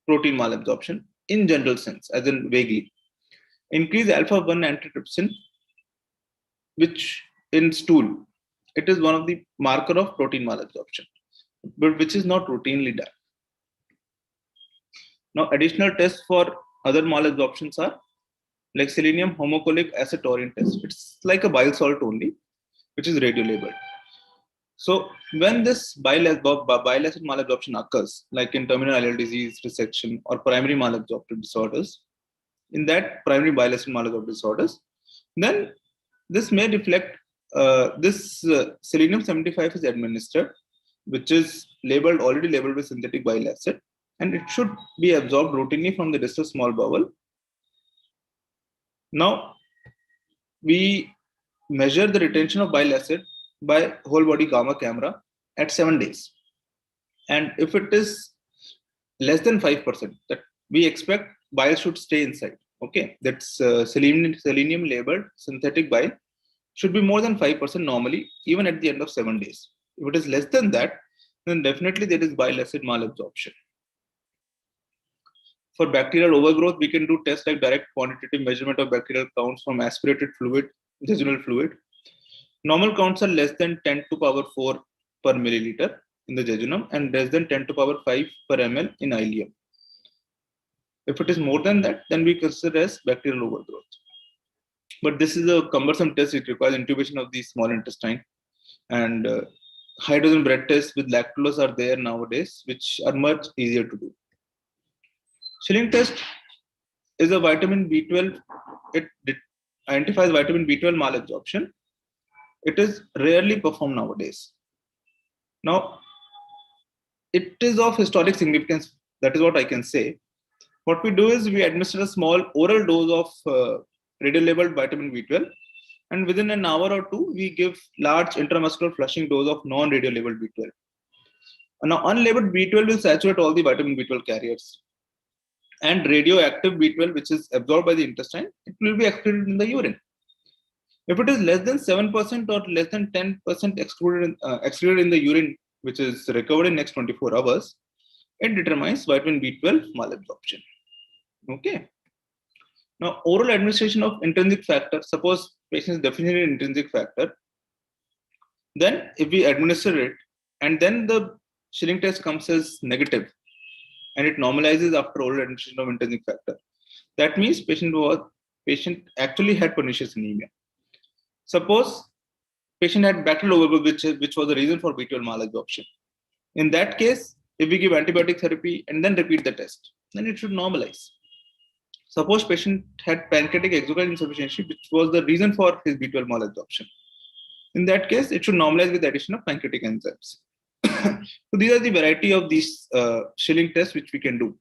protein malabsorption in general sense, as in vaguely. Increase alpha-1 antitrypsin, which in stool, it is one of the marker of protein malabsorption, but which is not routinely done. Now, additional tests for other malabsorptions are like selenium homocholic acid taurine test. It's like a bile salt only, which is radio labeled. So when this bile acid malabsorption occurs, like in terminal ileal disease, resection, or primary malabsorptive disorders, in that primary bile acid malabsorptive disorders, then this may reflect selenium 75 is administered, which is already labeled with synthetic bile acid, and it should be absorbed routinely from the distal small bowel. Now, we measure the retention of bile acid by whole body gamma camera at 7 days. And if it is less than 5%, that we expect bile should stay inside. Okay, that's selenium labeled synthetic bile should be more than 5% normally, even at the end of 7 days. If it is less than that, then definitely there is bile acid malabsorption. For bacterial overgrowth, we can do tests like direct quantitative measurement of bacterial counts from aspirated fluid, jejunal fluid. Normal counts are less than 10 to power 4 per milliliter in the jejunum and less than 10 to power 5 per ml in ileum. If it is more than that, then we consider as bacterial overgrowth. But this is a cumbersome test. It requires intubation of the small intestine, and hydrogen breath tests with lactulose are there nowadays, which are much easier to do. Schilling test is a vitamin B12. It identifies vitamin B12 malabsorption. It is rarely performed nowadays. Now, it is of historic significance. That is what I can say. What we do is we administer a small oral dose of radio-labeled vitamin B12, and within an hour or two, we give large intramuscular flushing dose of non-radio-labeled B12. Now, unlabeled B12 will saturate all the vitamin B12 carriers. And radioactive B12, which is absorbed by the intestine, it will be excreted in the urine. If it is less than 7% or less than 10% excreted in the urine, which is recovered in next 24 hours, it determines vitamin B12 malabsorption. Okay. Now, oral administration of intrinsic factor, suppose patient is deficient in intrinsic factor, then if we administer it and then the Schilling test comes as negative and it normalizes after oral administration of intrinsic factor, that means patient actually had pernicious anemia. Suppose patient had bacterial overgrowth, which was the reason for B12 malabsorption. In that case, if we give antibiotic therapy and then repeat the test, then it should normalize. Suppose patient had pancreatic exocrine insufficiency, which was the reason for his B12 malabsorption. In that case, it should normalize with the addition of pancreatic enzymes. So these are the variety of these Schilling tests which we can do.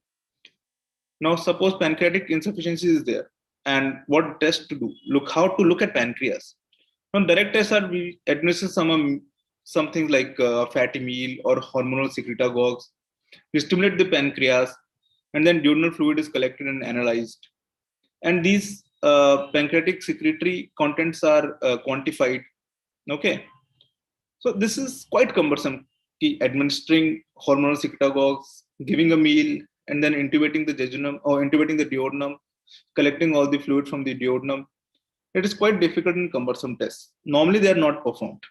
Now, suppose pancreatic insufficiency is there, and what test to do? How to look at pancreas. Now, direct tests are we administer something like fatty meal or hormonal secretagogues. We stimulate the pancreas, and then duodenal fluid is collected and analyzed. And these pancreatic secretory contents are quantified. Okay, so this is quite cumbersome. Administering hormonal secretagogues, giving a meal, and then intubating the jejunum or intubating the duodenum, collecting all the fluid from the duodenum. It is quite difficult and cumbersome tests. Normally, they are not performed.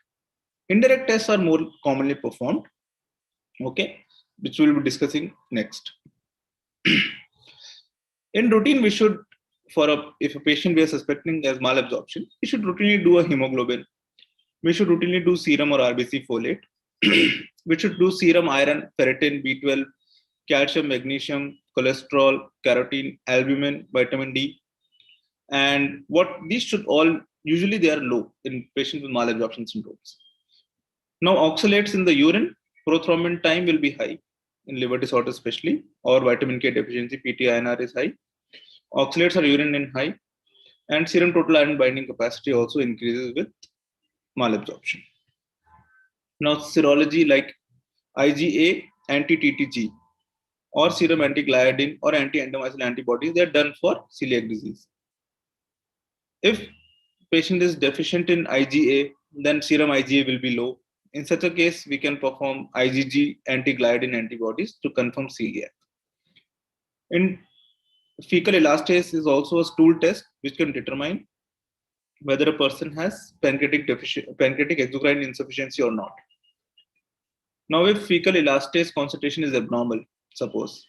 Indirect tests are more commonly performed, okay, which we'll be discussing next. In routine, we should, if a patient we are suspecting as malabsorption, we should routinely do a hemoglobin. We should routinely do serum or RBC folate. We should do serum iron, ferritin, B12, calcium, magnesium, cholesterol, carotene, albumin, vitamin D. And these should all, usually they are low in patients with malabsorption syndromes. Now, oxalates in the urine, prothrombin time will be high in liver disorders especially, or vitamin K deficiency, PT-INR is high. Oxalates are urine in high, and serum total iron binding capacity also increases with malabsorption. Now, serology like IgA anti-TTG or serum anti-gliadin or anti-endomycin antibodies, they are done for celiac disease. If patient is deficient in IgA, then serum IgA will be low. In such a case, we can perform IgG anti-gliadin antibodies to confirm celiac. In fecal elastase is also a stool test which can determine whether a person has pancreatic exocrine insufficiency or not. Now, if fecal elastase concentration is abnormal, suppose,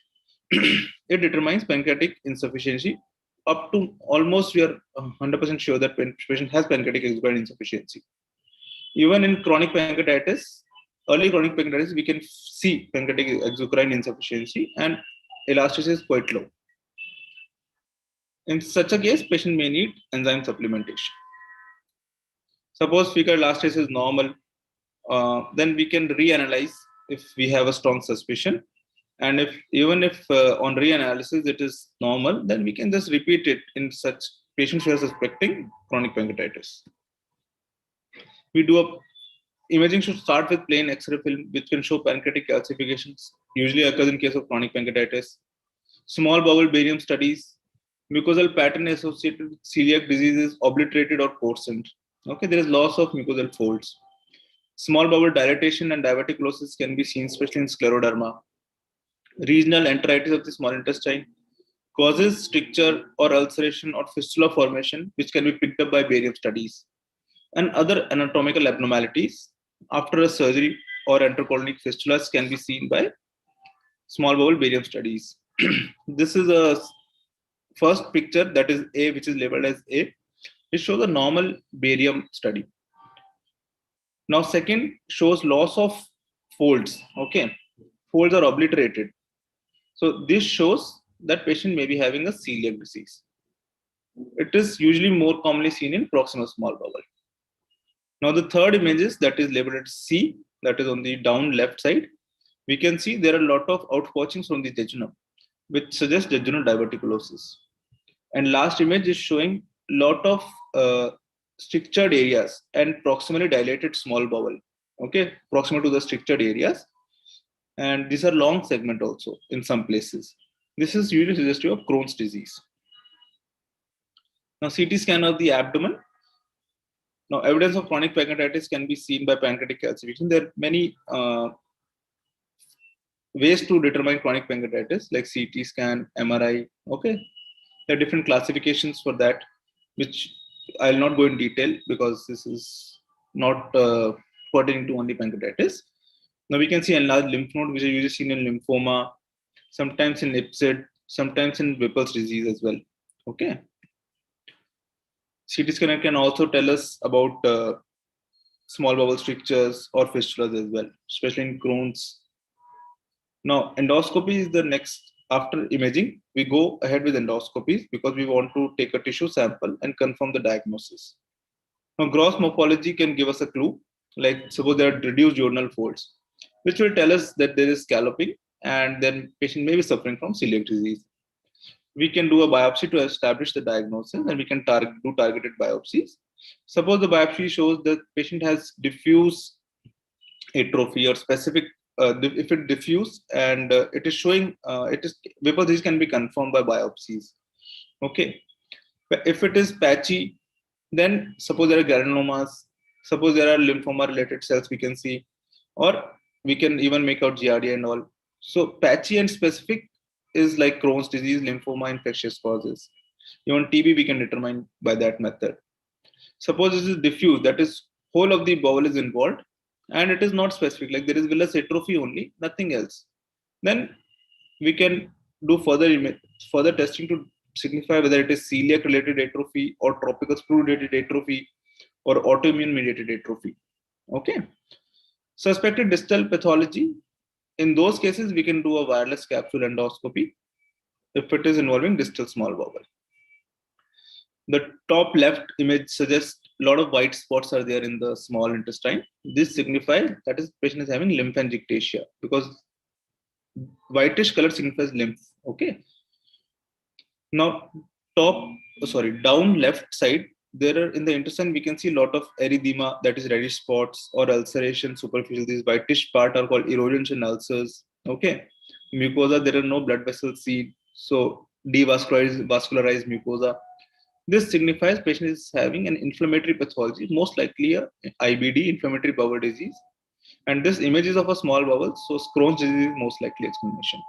it determines pancreatic insufficiency. Up to almost we are 100% sure that patient has pancreatic exocrine insufficiency. Even in chronic pancreatitis, early chronic pancreatitis, we can see pancreatic exocrine insufficiency and elastase is quite low. In such a case, patient may need enzyme supplementation. Suppose fecal elastase is normal, then we can reanalyze if we have a strong suspicion. And if even if on reanalysis it is normal, then we can just repeat it in such patients who are suspecting chronic pancreatitis. We do a imaging should start with plain X-ray film, which can show pancreatic calcifications. Usually occurs in case of chronic pancreatitis. Small bowel barium studies. Mucosal pattern associated with celiac disease is obliterated or coarsened. Okay, there is loss of mucosal folds. Small bowel dilatation and diverticulosis can be seen, especially in scleroderma. Regional enteritis of the small intestine causes stricture or ulceration or fistula formation, which can be picked up by barium studies. And other anatomical abnormalities after a surgery or enterocolonic fistulas can be seen by small bowel barium studies. This is a first picture, that is A, which is labeled as A. It shows a normal barium study. Now, second shows loss of folds. Okay, folds are obliterated. So this shows that patient may be having a celiac disease. It is usually more commonly seen in proximal small bowel. Now, the third image is that is labeled as C, that is on the down left side. We can see there are a lot of outpouchings from the jejunum, which suggests jejunal diverticulosis. And last image is showing lot of strictured areas and proximally dilated small bowel. Okay, proximal to the strictured areas. And these are long segment also in some places. This is usually suggestive of Crohn's disease. Now, CT scan of the abdomen. Now, evidence of chronic pancreatitis can be seen by pancreatic calcification. There are many ways to determine chronic pancreatitis, like CT scan, MRI. Okay, there are different classifications for that, which I'll not go in detail because this is not pertaining to only pancreatitis. Now we can see enlarged lymph node, which is usually seen in lymphoma, sometimes in IPSID, sometimes in Whipple's disease as well. Okay. CT scanner can also tell us about small bowel strictures or fistulas as well, especially in Crohn's. Now, endoscopy is the next. After imaging, we go ahead with endoscopies because we want to take a tissue sample and confirm the diagnosis. Now, gross morphology can give us a clue, like suppose there are reduced duodenal folds, which will tell us that there is scalloping and then patient may be suffering from celiac disease. We can do a biopsy to establish the diagnosis and we can do targeted biopsies. Suppose the biopsy shows that patient has diffuse atrophy or specific, if it diffuse and it is showing, because these can be confirmed by biopsies. Okay. But if it is patchy, then suppose there are granulomas, suppose there are lymphoma related cells we can see, or we can even make out giardia and all. So patchy and specific is like Crohn's disease, lymphoma, infectious causes. Even TB we can determine by that method. Suppose this is diffuse, that is whole of the bowel is involved and it is not specific, like there is villous atrophy only, nothing else. Then we can do further testing to signify whether it is celiac related atrophy or tropical screw related atrophy or autoimmune mediated atrophy. Okay. Suspected distal pathology. In those cases, we can do a wireless capsule endoscopy if it is involving distal small bowel. The top left image suggests a lot of white spots are there in the small intestine. This signifies that is patient is having lymphangiectasia because whitish color signifies lymph. Okay. Now, down left side, there are in the intestine, we can see a lot of erythema, that is reddish spots, or ulceration, superficial. These whitish part are called erosions and ulcers. Okay. Mucosa, there are no blood vessels seen. So devascularized mucosa. This signifies patient is having an inflammatory pathology, most likely a IBD, inflammatory bowel disease. And this image is of a small bowel, so Crohn's disease is most likely explanation.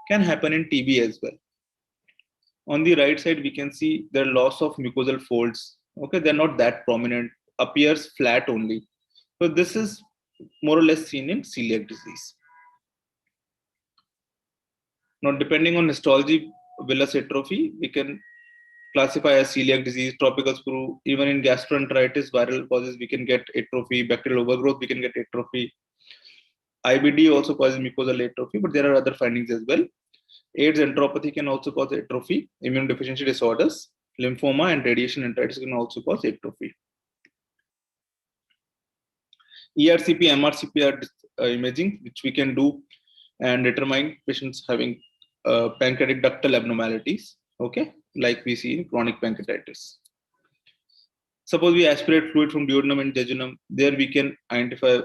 Can happen in TB as well. On the right side, we can see the loss of mucosal folds. Okay, they're not that prominent, appears flat only. So this is more or less seen in celiac disease. Now, depending on histology, villus atrophy, we can classify as celiac disease, tropical sprue. Even in gastroenteritis, viral causes, we can get atrophy. Bacterial overgrowth, we can get atrophy. IBD also causes mucosal atrophy, but there are other findings as well. AIDS enteropathy can also cause atrophy. Immune deficiency disorders, lymphoma, and radiation enteritis can also cause atrophy. ERCP, MRCP are imaging, which we can do and determine patients having pancreatic ductal abnormalities, okay, like we see in chronic pancreatitis. Suppose we aspirate fluid from duodenum and jejunum, there we can identify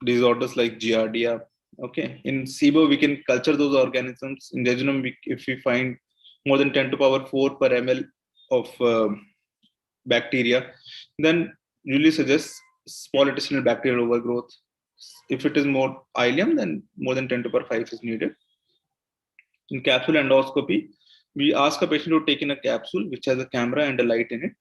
disorders like giardia. Okay, in SIBO, we can culture those organisms. In jejunum, if we find more than 10 to power 4 per ml of bacteria, then usually suggests small intestinal bacterial overgrowth. If it is more ileum, then more than 10 to power 5 is needed. In capsule endoscopy, we ask a patient to take in a capsule which has a camera and a light in it.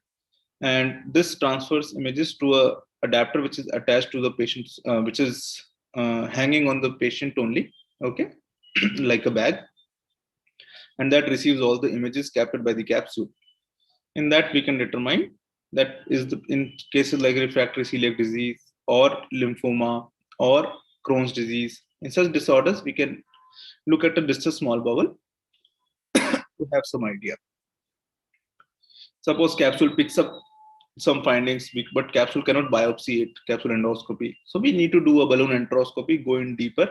And this transfers images to a adapter which is attached to the patient's, which is hanging on the patient only, okay, like a bag. And that receives all the images captured by the capsule. In that, we can determine that is in cases like refractory celiac disease or lymphoma or Crohn's disease. In such disorders, we can look at a distal small bowel to have some idea. Suppose capsule picks up some findings, but capsule cannot biopsy it, capsule endoscopy. So we need to do a balloon enteroscopy, go in deeper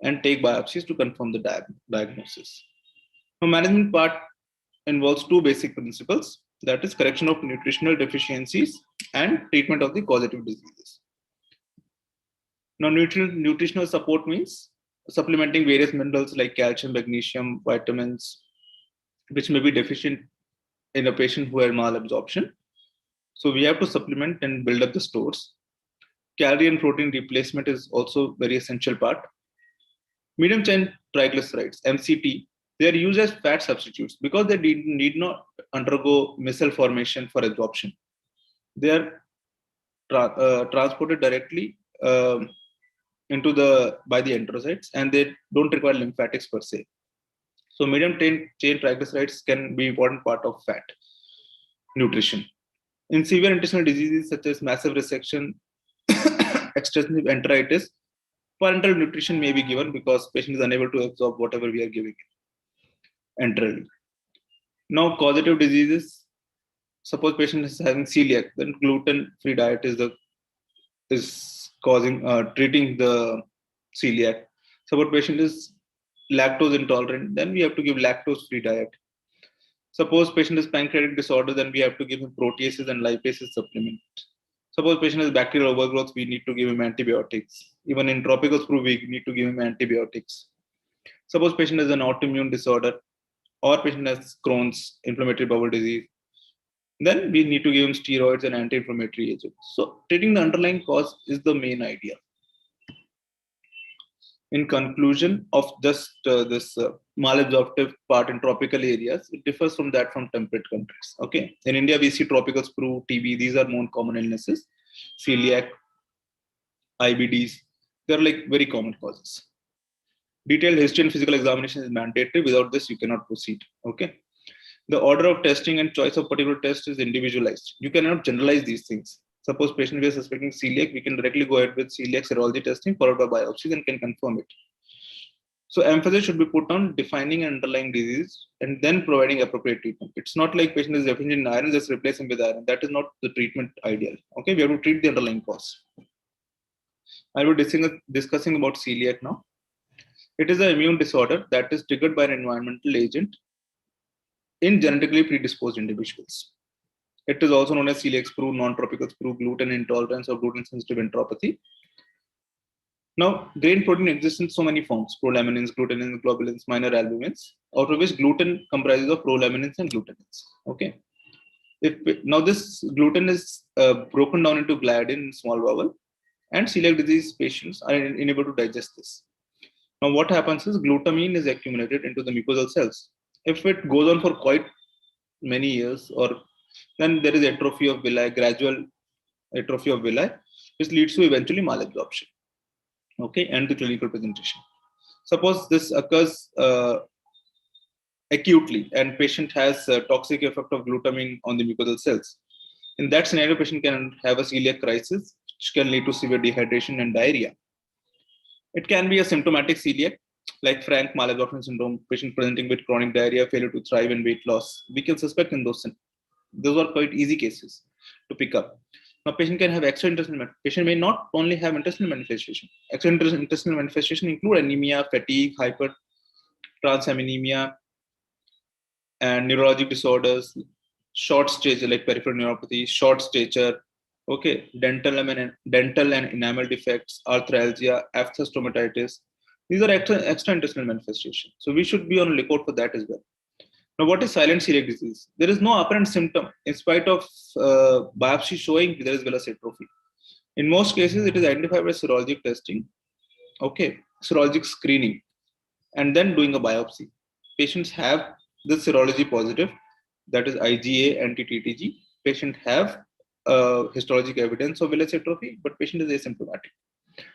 and take biopsies to confirm the diagnosis. The management part involves two basic principles, that is correction of nutritional deficiencies and treatment of the causative diseases. Now, nutritional support means supplementing various minerals like calcium, magnesium, vitamins, which may be deficient in a patient who has malabsorption. So we have to supplement and build up the stores. Calorie and protein replacement is also very essential part. Medium chain triglycerides, MCT, they are used as fat substitutes because they need not undergo micelle formation for absorption. They are transported directly into by the enterocytes, and they don't require lymphatics per se. So medium chain triglycerides can be important part of fat nutrition. In severe intestinal diseases such as massive resection, extensive enteritis, parenteral nutrition may be given because patient is unable to absorb whatever we are giving enterally. Now, causative diseases. Suppose patient is having celiac, then gluten-free diet is causing treating the celiac. Suppose patient is lactose intolerant, then we have to give lactose-free diet. Suppose patient is pancreatic disorder, then we have to give him proteases and lipases supplement. Suppose patient has bacterial overgrowth, we need to give him antibiotics. Even in tropical sprue, we need to give him antibiotics. Suppose patient has an autoimmune disorder or patient has Crohn's, inflammatory bowel disease, then we need to give him steroids and anti-inflammatory agents. So treating the underlying cause is the main idea. In conclusion of just this malabsorptive part in tropical areas, it differs from that from temperate countries. Okay, in India we see tropical sprue, TB. These are known common illnesses. Celiac, IBDs, they are like very common causes. Detailed history and physical examination is mandatory. Without this, you cannot proceed. Okay. The order of testing and choice of particular test is individualized. You cannot generalize these things. Suppose patient we are suspecting celiac, we can directly go ahead with celiac serology testing followed by biopsies and can confirm it. So emphasis should be put on defining an underlying disease and then providing appropriate treatment. It's not like patient is deficient in iron, just replace him with iron. That is not the treatment ideal. Okay, we have to treat the underlying cause. I will be discussing about celiac now. It is an immune disorder that is triggered by an environmental agent in genetically predisposed individuals. It is also known as celiac sprue, non-tropical sprue, gluten intolerance, or gluten-sensitive enteropathy. Now, grain protein exists in so many forms: prolaminins, glutenins, globulins, minor albumins, out of which gluten comprises of prolaminins and glutenins. Okay. Now this gluten is broken down into gliadin in small bowel, and celiac disease patients are unable to digest this. Now, what happens is glutamine is accumulated into the mucosal cells. If it goes on for quite many years, or then there is atrophy of villi, gradual atrophy of villi, which leads to eventually malabsorption. Okay, and the clinical presentation. Suppose this occurs acutely and patient has a toxic effect of glutamine on the mucosal cells. In that scenario, patient can have a celiac crisis, which can lead to severe dehydration and diarrhea. It can be a symptomatic celiac, like frank malabsorption syndrome, patient presenting with chronic diarrhea, failure to thrive, and weight loss. We can suspect in those are quite easy cases to pick up. Now, patient can have extraintestinal. Patient may not only have intestinal manifestation. Extraintestinal manifestation include anemia, fatigue, hypertransaminaemia, and neurologic disorders, short stature like peripheral neuropathy, short stature, okay, dental and enamel defects, arthralgia, aphthous stomatitis. These are extraintestinal manifestations. So we should be on lookout for that as well. Now, what is silent celiac disease? There is no apparent symptom in spite of biopsy showing there is villus atrophy. In most cases, it is identified by serologic testing, okay, serologic screening, and then doing a biopsy. Patients have the serology positive, that is IgA anti-TTG. Patient have histologic evidence of villus atrophy, but patient is asymptomatic.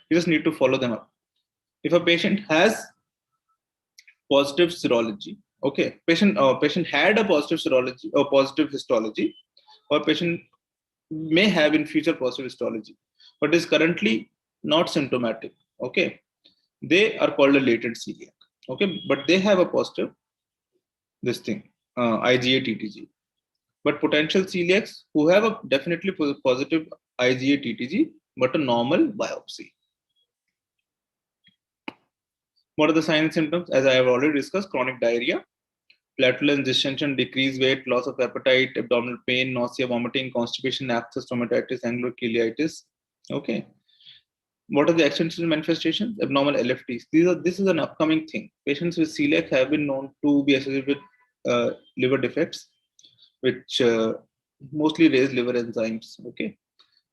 You just need to follow them up. If a patient has positive serology, okay, patient had a positive serology or positive histology, or patient may have in future positive histology, but is currently not symptomatic, okay, they are called a latent celiac, okay, but they have a positive IgA TTG. But potential celiacs who have a definitely positive IgA TTG, but a normal biopsy. What are the signs and symptoms? As I have already discussed, chronic diarrhea, flatulence, distension, decreased weight, loss of appetite, abdominal pain, nausea, vomiting, constipation, aphthous stomatitis, angular cheilitis. Okay. What are the external manifestations? Abnormal LFTs. This is an upcoming thing. Patients with celiac have been known to be associated with liver defects, which mostly raise liver enzymes. Okay.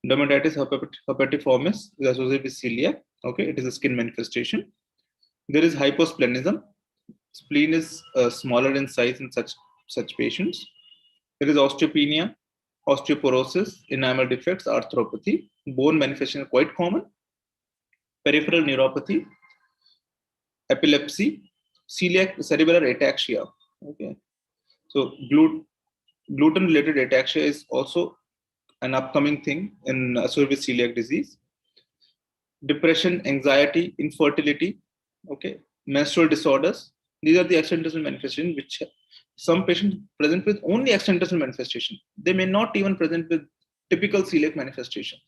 Dermatitis herpetiformis is associated with celiac. Okay. It is a skin manifestation. There is hyposplenism. Spleen is smaller in size in such patients. There is osteopenia, osteoporosis, enamel defects, arthropathy. Bone manifestation is quite common. Peripheral neuropathy, epilepsy, celiac cerebellar ataxia. Okay, so gluten-related ataxia is also an upcoming thing in associated with celiac disease. Depression, anxiety, infertility. Okay, menstrual disorders. These are the extraintestinal manifestations which some patients present with only extraintestinal manifestation. They may not even present with typical celiac manifestation.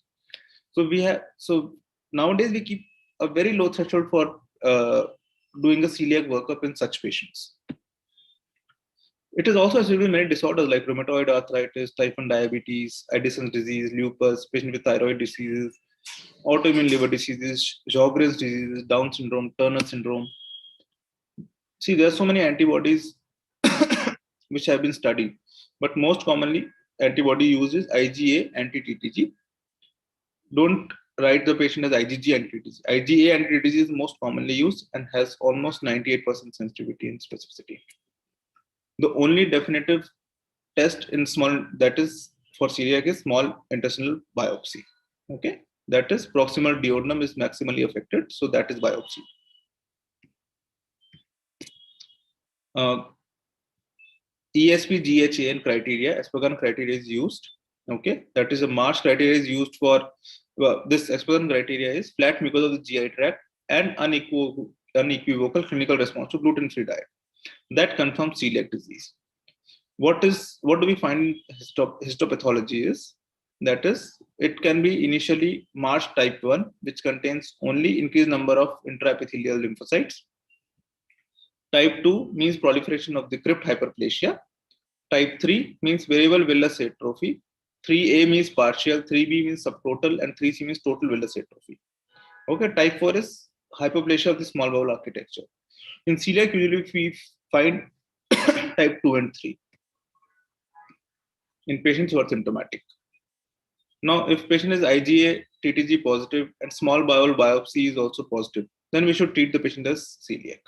So nowadays we keep a very low threshold for doing a celiac workup in such patients. It is also associated with many disorders like rheumatoid arthritis, type 1 diabetes, Addison's disease, lupus, patient with thyroid diseases, autoimmune liver diseases, Sjogren's diseases, Down syndrome, Turner syndrome. See, there are so many antibodies which have been studied, but most commonly antibody used is IgA anti-TTG. Don't write the patient as IgG anti-TTG. IgA anti-TTG is most commonly used and has almost 98% sensitivity and specificity. The only definitive test in small, that is for celiac, is small intestinal biopsy. Okay, that is proximal duodenum is maximally affected, so that is biopsy. ESP-GHAN criteria, Asperger criteria is used. Okay, that is a Marsh criteria is used for this Asperger criteria is flat mucosa of the GI tract and unequivocal clinical response to gluten-free diet. That confirms celiac disease. What do we find in histopathology is, that is, it can be initially Marsh type 1, which contains only increased number of intraepithelial lymphocytes. Type 2 means proliferation of the crypt hyperplasia. Type 3 means variable villus atrophy. 3A means partial, 3B means subtotal, and 3C means total villus atrophy. Okay, type 4 is hypoplasia of the small bowel architecture. In celiac, usually we find type 2 and 3 in patients who are symptomatic. Now, if patient is IgA, TTG positive, and small bowel biopsy is also positive, then we should treat the patient as celiac.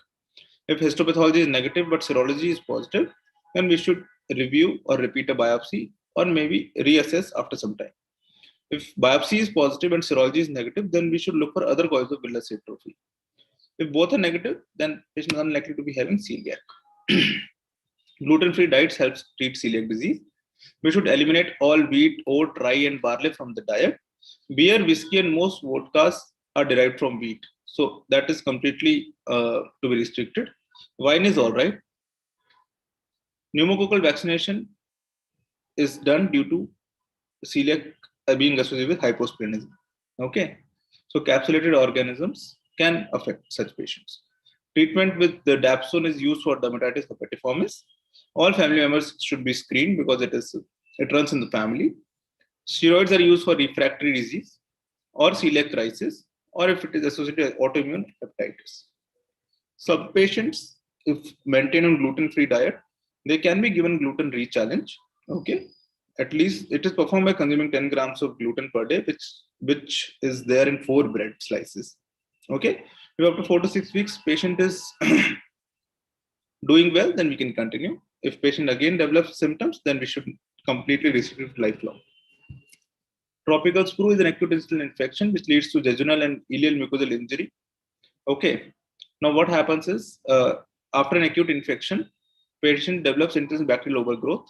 If histopathology is negative but serology is positive, then we should review or repeat a biopsy or maybe reassess after some time. If biopsy is positive and serology is negative, then we should look for other causes of villus atrophy. If both are negative, then patient is unlikely to be having celiac. Gluten-free diets helps treat celiac disease. We should eliminate all wheat, oat, rye, and barley from the diet. Beer, whiskey, and most vodkas are derived from wheat. So that is completely to be restricted. Wine is all right. Pneumococcal vaccination is done due to celiac being associated with hyposplenism. Okay. So capsulated organisms can affect such patients. Treatment with the dapsone is used for dermatitis herpetiformis. All family members should be screened because it runs in the family. Steroids are used for refractory disease or celiac crisis, or if it is associated with autoimmune hepatitis. Some patients, if maintain a gluten-free diet, they can be given gluten re-challenge. Okay, at least it is performed by consuming 10 grams of gluten per day, which is there in 4 bread slices. Okay, if after 4 to 6 weeks patient is doing well, then we can continue. If patient again develops symptoms, then we should completely restrict lifelong. Tropical sprue is an acute intestinal infection which leads to jejunal and ileal mucosal injury. Okay. Now what happens is after an acute infection, patient develops intestinal bacterial overgrowth,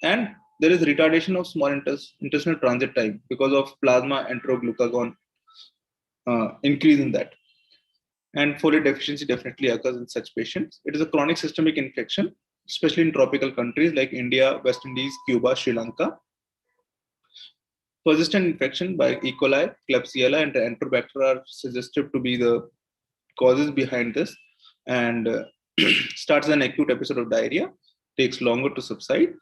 and there is retardation of small intestinal transit time because of plasma enteroglucagon increase in that. And folate deficiency definitely occurs in such patients. It is a chronic systemic infection, especially in tropical countries like India, West Indies, Cuba, Sri Lanka. Persistent infection by E. coli, Klebsiella, and Enterobacter are suggested to be the causes behind this, and starts an acute episode of diarrhea, takes longer to subside,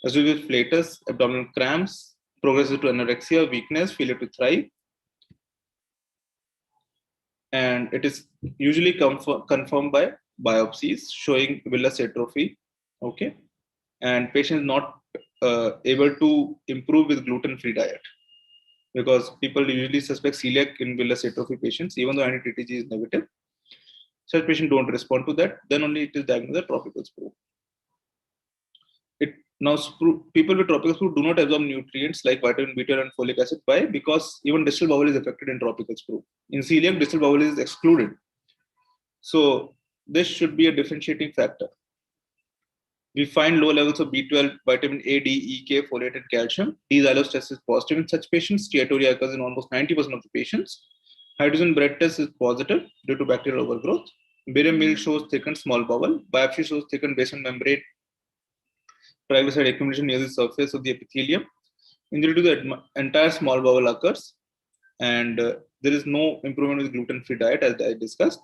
associated with flatus, abdominal cramps, progresses to anorexia, weakness, failure to thrive, and it is usually confirmed by biopsies showing villus atrophy. Okay, and patient is not able to improve with gluten-free diet because people usually suspect celiac in villus atrophy patients, even though anti-TTG is negative. Such patients don't respond to that. Then only it is diagnosed as tropical sprue. People with tropical sprue do not absorb nutrients like vitamin B12 and folic acid. Why? Because even distal bowel is affected in tropical sprue. In celiac, distal bowel is excluded. So this should be a differentiating factor. We find low levels of B12, vitamin A, D, E, K, folate, and calcium. Desalose test is positive in such patients. Steatorrhea occurs in almost 90% of the patients. Hydrogen bread test is positive due to bacterial overgrowth. Barium meal shows thickened small bowel. Biopsy shows thickened basement membrane triglyceride accumulation near the surface of the epithelium. Injury to the entire small bowel occurs, and there is no improvement with gluten-free diet, as I discussed.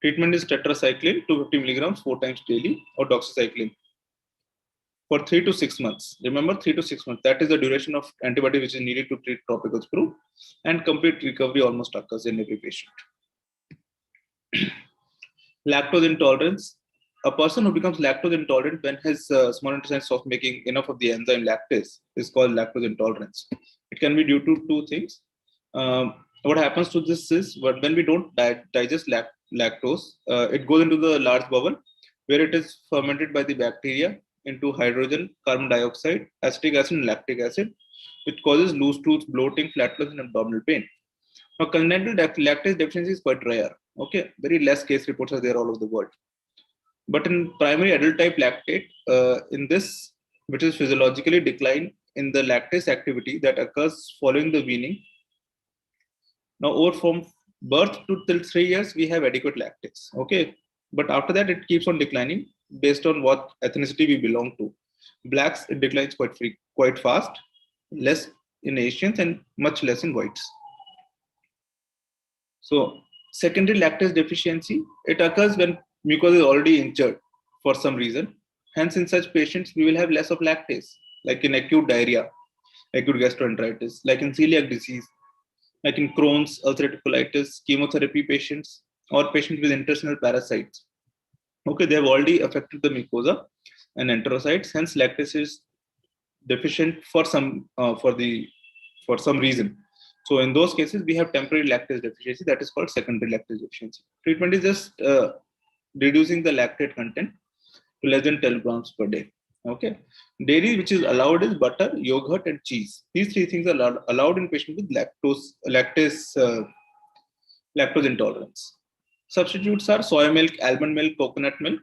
Treatment is tetracycline, 250 milligrams 4 times daily, or doxycycline for 3 to 6 months. Remember, 3 to 6 months. That is the duration of antibiotic which is needed to treat tropical sprue, and complete recovery almost occurs in every patient. Lactose intolerance. A person who becomes lactose intolerant when his small intestine stops making enough of the enzyme lactase is called lactose intolerance. It can be due to 2 things. What happens to this is when we don't digest lactose, it goes into the large bowel where it is fermented by the bacteria into hydrogen, carbon dioxide, acetic acid, and lactic acid, which causes loose stools, bloating, flatulence, and abdominal pain. Now, congenital lactase deficiency is quite rare. Okay, very less case reports are there all over the world. But in primary adult type lactate, in this, which is physiologically decline in the lactase activity that occurs following the weaning. Now, over from birth to till 3 years, we have adequate lactase. Okay, but after that, it keeps on declining based on what ethnicity we belong to. Blacks, it declines quite fast, less in Asians and much less in whites. So, secondary lactase deficiency, it occurs when mucosa is already injured for some reason, Hence, in such patients, we will have less of lactase, like in acute diarrhea, acute gastroenteritis, like in celiac disease, like in Crohn's, ulcerative colitis, chemotherapy patients, or patients with intestinal parasites. Okay, they have already affected the mucosa and enterocytes. Hence, lactase is deficient for some reason. So in those cases, we have temporary lactase deficiency that is called secondary lactase deficiency. Treatment is just reducing the lactate content to less than 10 grams per day. Okay, dairy which is allowed is butter, yogurt, and cheese. These three things are allowed in patients with lactose intolerance. Substitutes are soy milk, almond milk, coconut milk,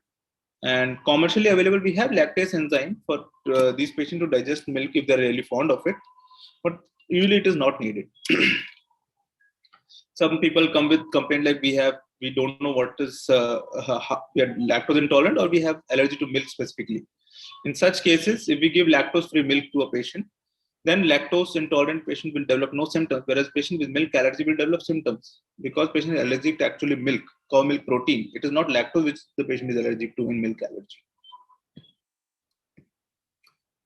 and commercially available we have lactase enzyme for these patients to digest milk if they're really fond of it, but usually it is not needed. Some people come with complaint like we don't know what is we are lactose intolerant or we have allergy to milk specifically. In such cases, if we give lactose-free milk to a patient, then lactose intolerant patient will develop no symptoms, whereas patient with milk allergy will develop symptoms because patient is allergic to actually milk, cow milk protein. It is not lactose which the patient is allergic to in milk allergy.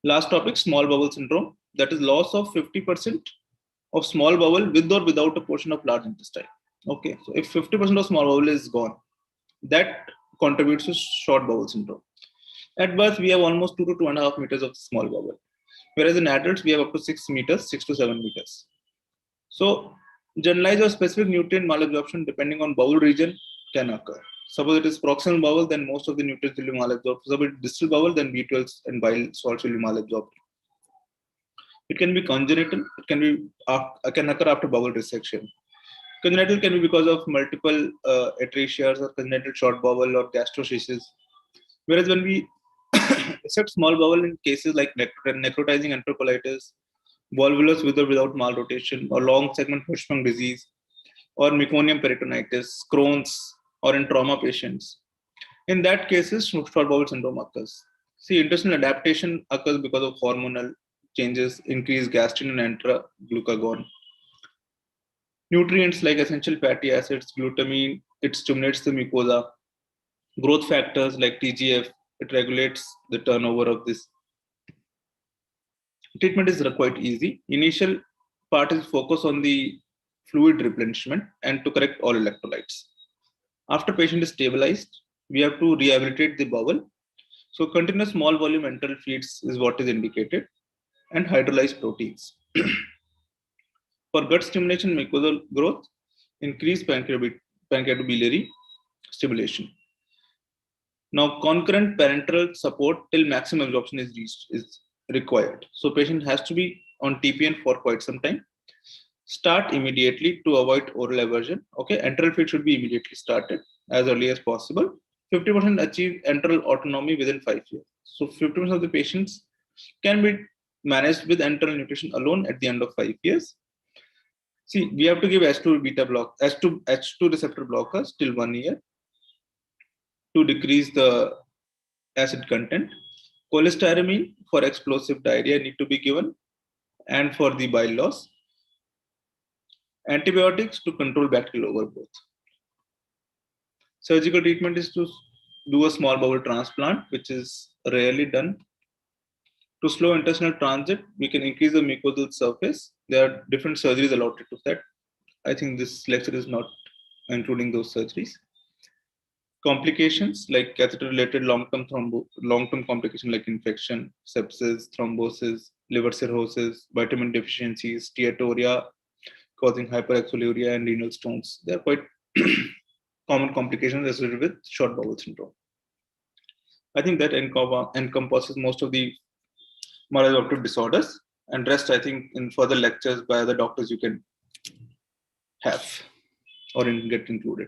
Last topic, small bowel syndrome. That is loss of 50% of small bowel with or without a portion of large intestine. Okay, so if 50% of small bowel is gone, that contributes to short bowel syndrome. At birth, we have almost 2 to 2.5 meters of small bowel, whereas in adults, we have up to 6 meters, 6 to 7 meters. So, generalized or specific nutrient malabsorption depending on bowel region can occur. Suppose it is proximal bowel, then most of the nutrients will be malabsorbed. Suppose it is distal bowel, then B12 and bile salts will be malabsorbed. It can be congenital. It can occur after bowel resection. Congenital can be because of multiple atrachia or congenital short bowel or gastroschisis. Whereas when we except small bowel in cases like necrotizing enterocolitis, volvulus with or without malrotation, or long segment Hirschsprung disease, or meconium peritonitis, Crohn's, or in trauma patients. In that cases, short bowel syndrome occurs. See, intestinal adaptation occurs because of hormonal changes, increased gastrin and enteroglucagon. Nutrients like essential fatty acids, glutamine, it stimulates the mucosa. Growth factors like TGF, it regulates the turnover of this. Treatment is quite easy. Initial part is focus on the fluid replenishment and to correct all electrolytes. After patient is stabilized, we have to rehabilitate the bowel. So continuous small volume enteral feeds is what is indicated, and hydrolyzed proteins. For gut stimulation, mucosal growth, increase pancreatobiliary stimulation. Now, concurrent parenteral support till maximum absorption is reached is required. So patient has to be on TPN for quite some time. Start immediately to avoid oral aversion. Okay, enteral feed should be immediately started as early as possible. 50% achieve enteral autonomy within 5 years. So 50% of the patients can be managed with enteral nutrition alone at the end of 5 years. See, we have to give H2 receptor blockers till 1 year to decrease the acid content. Cholestyramine for explosive diarrhea need to be given, and for the bile loss. Antibiotics to control bacterial overgrowth. Surgical treatment is to do a small bowel transplant, which is rarely done. To slow intestinal transit, we can increase the mucosal surface. There are different surgeries allotted to that. I think this lecture is not including those surgeries. Complications like catheter-related long-term complications like infection, sepsis, thrombosis, liver cirrhosis, vitamin deficiencies, steatorrhea, causing hyperexoluria and renal stones. They are quite common complications associated with short bowel syndrome. I think that encompasses most of the malabsorptive disorders, and rest I think in further lectures by other doctors you can have or get included.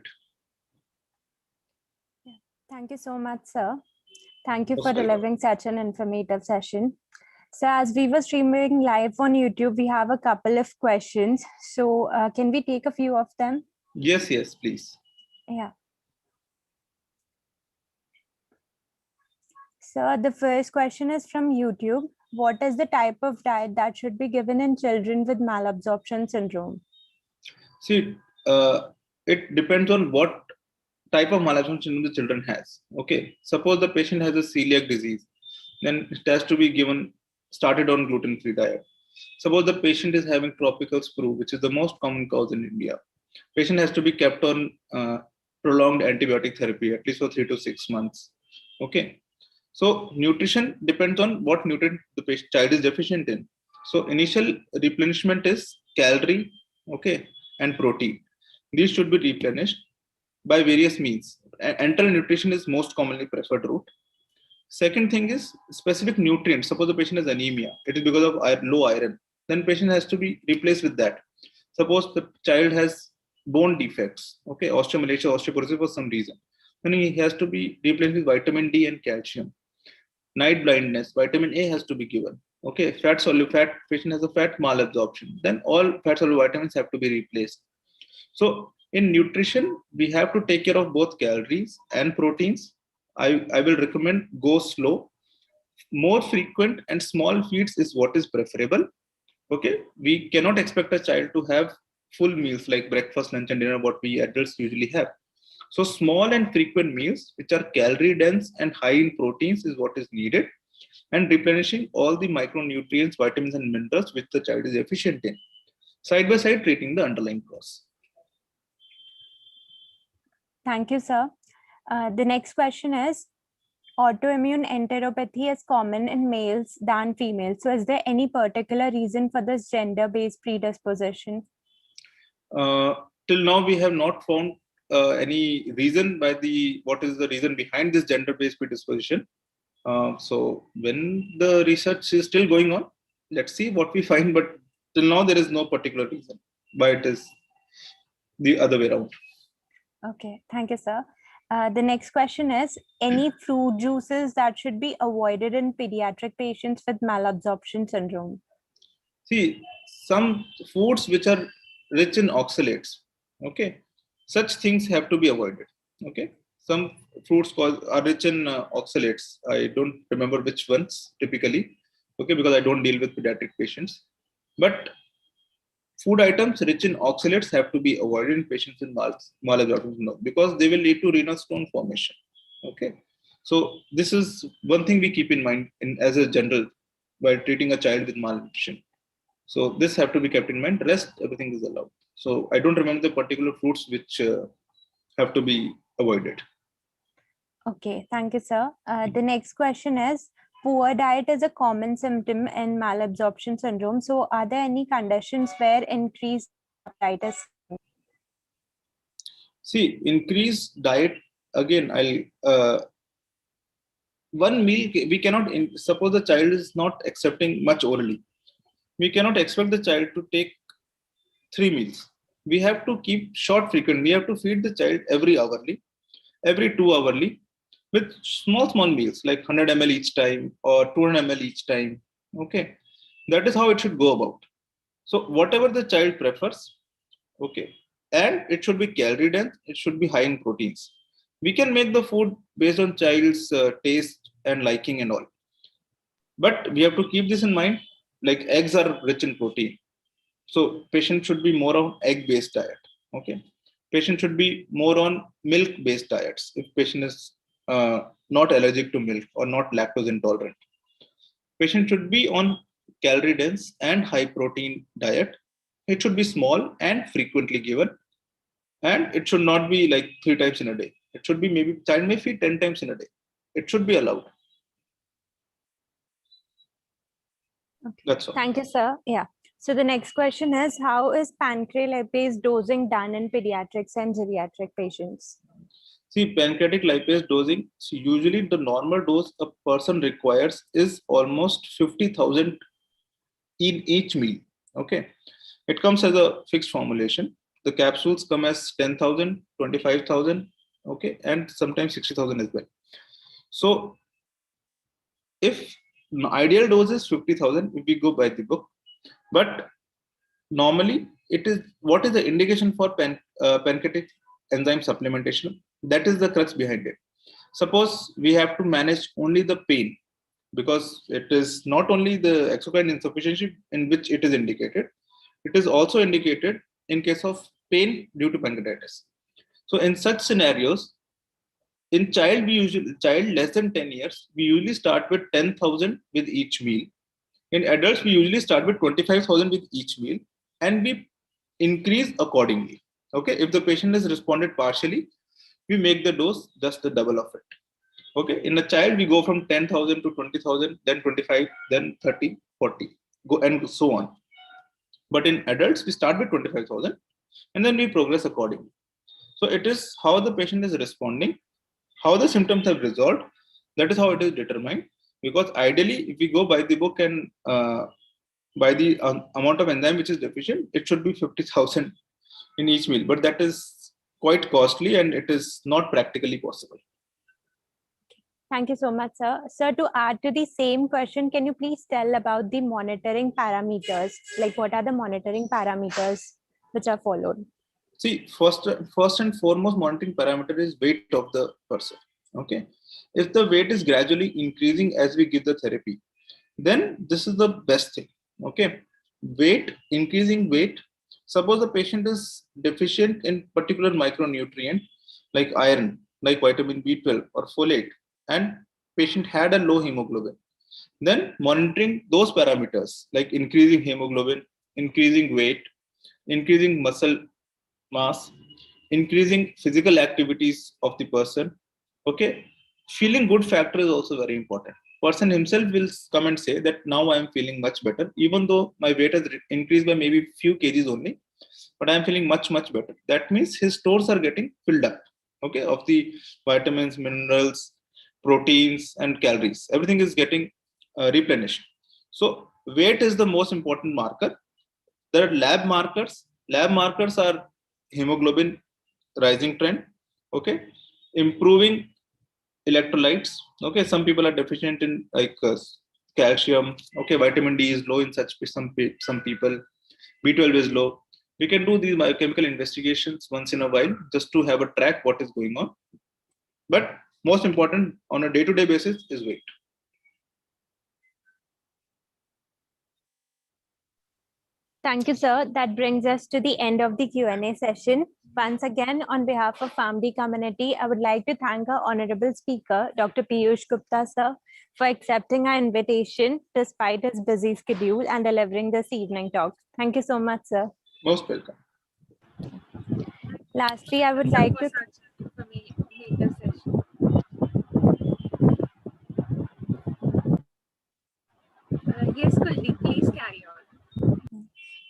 Thank you so much, sir. Thank you for delivering such an informative session. So as we were streaming live on YouTube, we have a couple of questions. So can we take a few of them? Yes, please. Yeah. So the first question is from YouTube. What is the type of diet that should be given in children with malabsorption syndrome? See, it depends on what type of malabsorption syndrome the children has. Okay, suppose the patient has a celiac disease, then it has to be given, started on gluten-free diet. Suppose the patient is having tropical sprue, which is the most common cause in India. Patient has to be kept on prolonged antibiotic therapy, at least for 3 to 6 months. Okay. So nutrition depends on what nutrient the child is deficient in. So initial replenishment is calorie, okay, and protein. These should be replenished by various means. Enteral nutrition is most commonly preferred route. Second thing is specific nutrients. Suppose the patient has anemia, it is because of low iron. Then patient has to be replaced with that. Suppose the child has bone defects, okay, osteomalacia, osteoporosis for some reason. Then he has to be replaced with vitamin D and calcium. Night blindness, vitamin A has to be given. Okay, fat patient has a fat malabsorption. Then all fat soluble vitamins have to be replaced. So in nutrition, we have to take care of both calories and proteins. I will recommend go slow. More frequent and small feeds is what is preferable. Okay, we cannot expect a child to have full meals like breakfast, lunch, and dinner, what we adults usually have. So small and frequent meals, which are calorie dense and high in proteins, is what is needed, and replenishing all the micronutrients, vitamins, and minerals which the child is deficient in. Side by side, treating the underlying cause. Thank you, sir. The next question is, autoimmune enteropathy is common in males than females. So is there any particular reason for this gender-based predisposition? Till now, we have not found any reason what is the reason behind this gender-based predisposition. So when the research is still going on, let's see what we find. But till now, there is no particular reason why it is the other way around. Okay, thank you, sir. The next question is, any fruit juices that should be avoided in pediatric patients with malabsorption syndrome? See, some foods which are rich in oxalates, okay, such things have to be avoided. Okay, some fruits are rich in oxalates. I don't remember which ones typically, okay, because I don't deal with pediatric patients. But food items rich in oxalates have to be avoided in patients with malabsorption syndrome because they will lead to renal stone formation. Okay, so this is one thing we keep in mind as a general while treating a child with malnutrition. So this have to be kept in mind. Rest, everything is allowed. So I don't remember the particular fruits which have to be avoided. Okay, thank you, sir. The next question is, poor diet is a common symptom in malabsorption syndrome. So are there any conditions where increased appetite is? See, increased diet, again, one meal, we cannot, suppose the child is not accepting much orally. We cannot expect the child to take 3 meals. We have to keep short frequent. We have to feed the child every hourly, every 2 hourly, with small meals like 100 ml each time or 200 ml each time. Okay, that is how it should go about. So whatever the child prefers, okay, and it should be calorie dense. It should be high in proteins. We can make the food based on child's taste and liking and all. But we have to keep this in mind. Like eggs are rich in protein, so patient should be more on egg-based diet. Okay, patient should be more on milk-based diets if patient is not allergic to milk or not lactose intolerant. Patient should be on calorie dense and high protein diet. It should be small and frequently given, and it should not be like 3 times in a day. It should be maybe child may feed 10 times in a day. It should be allowed. Okay. That's all. Thank you, sir. Yeah. So the next question is, how is pancrealipase dosing done in pediatrics and geriatric patients? See, pancreatic lipase dosing, so usually the normal dose a person requires is almost 50,000 in each meal. Okay, it comes as a fixed formulation. The capsules come as 10,000, 25,000, okay, and sometimes 60,000 as well. So if ideal dose is 50,000, if we go by the book, but normally it is, what is the indication for pancreatic enzyme supplementation? That is the crux behind it. Suppose we have to manage only the pain, because it is not only the exocrine insufficiency in which it is indicated, it is also indicated in case of pain due to pancreatitis. So in such scenarios, in child less than 10 years, we usually start with 10,000 with each meal. In adults, we usually start with 25,000 with each meal, and we increase accordingly. Okay, if the patient has responded partially, we make the dose just the double of it. Okay, in a child, we go from 10,000 to 20,000, then 25, then 30, 40, go and so on. But in adults, we start with 25,000 and then we progress accordingly. So it is how the patient is responding, how the symptoms have resolved. That is how it is determined. Because ideally, if we go by the book and by the amount of enzyme which is deficient, it should be 50,000 in each meal. But that is quite costly and it is not practically possible. Thank you so much, sir. Sir, to add to the same question, can you please tell about the monitoring parameters? Like, what are the monitoring parameters which are followed? See, first and foremost monitoring parameter is weight of the person. Okay, if the weight is gradually increasing as we give the therapy, then this is the best thing. Okay, increasing weight. Suppose the patient is deficient in particular micronutrient like iron, like vitamin B12 or folate, and patient had a low hemoglobin. Then monitoring those parameters like increasing hemoglobin, increasing weight, increasing muscle mass, increasing physical activities of the person. Okay, feeling good factor is also very important. Person himself will come and say that now I am feeling much better, even though my weight has increased by maybe few kgs only, but I am feeling much better. That means his stores are getting filled up. Okay, of the vitamins, minerals, proteins, and calories. Everything is getting replenished. So weight is the most important marker. There are lab markers. Lab markers are hemoglobin rising trend. Okay, improving electrolytes. Okay, some people are deficient in like calcium. Okay, vitamin D is low in some people. B12 is low. We can do these biochemical investigations once in a while just to have a track what is going on. But most important on a day-to-day basis is weight. Thank you, sir. That brings us to the end of the Q&A session. Once again, on behalf of Pharm D Community, I would like to thank our honorable speaker, Dr. Piyush Gupta, sir, for accepting our invitation despite his busy schedule and delivering this evening talk. Thank you so much, sir. Most welcome. Lastly, I would like to... Yes, Kuldeep, please carry on.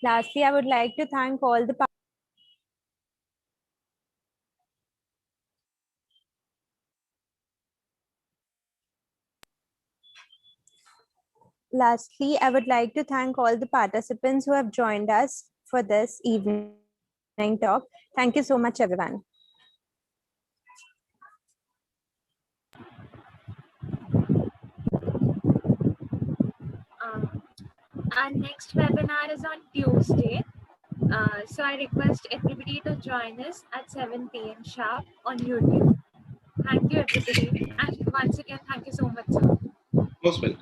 Lastly, I would like to thank all the participants who have joined us for this evening talk. Thank you so much, everyone. Our next webinar is on Tuesday. So I request everybody to join us at 7 p.m. sharp on YouTube. Thank you, everybody. And once again, thank you so much, sir. Most welcome.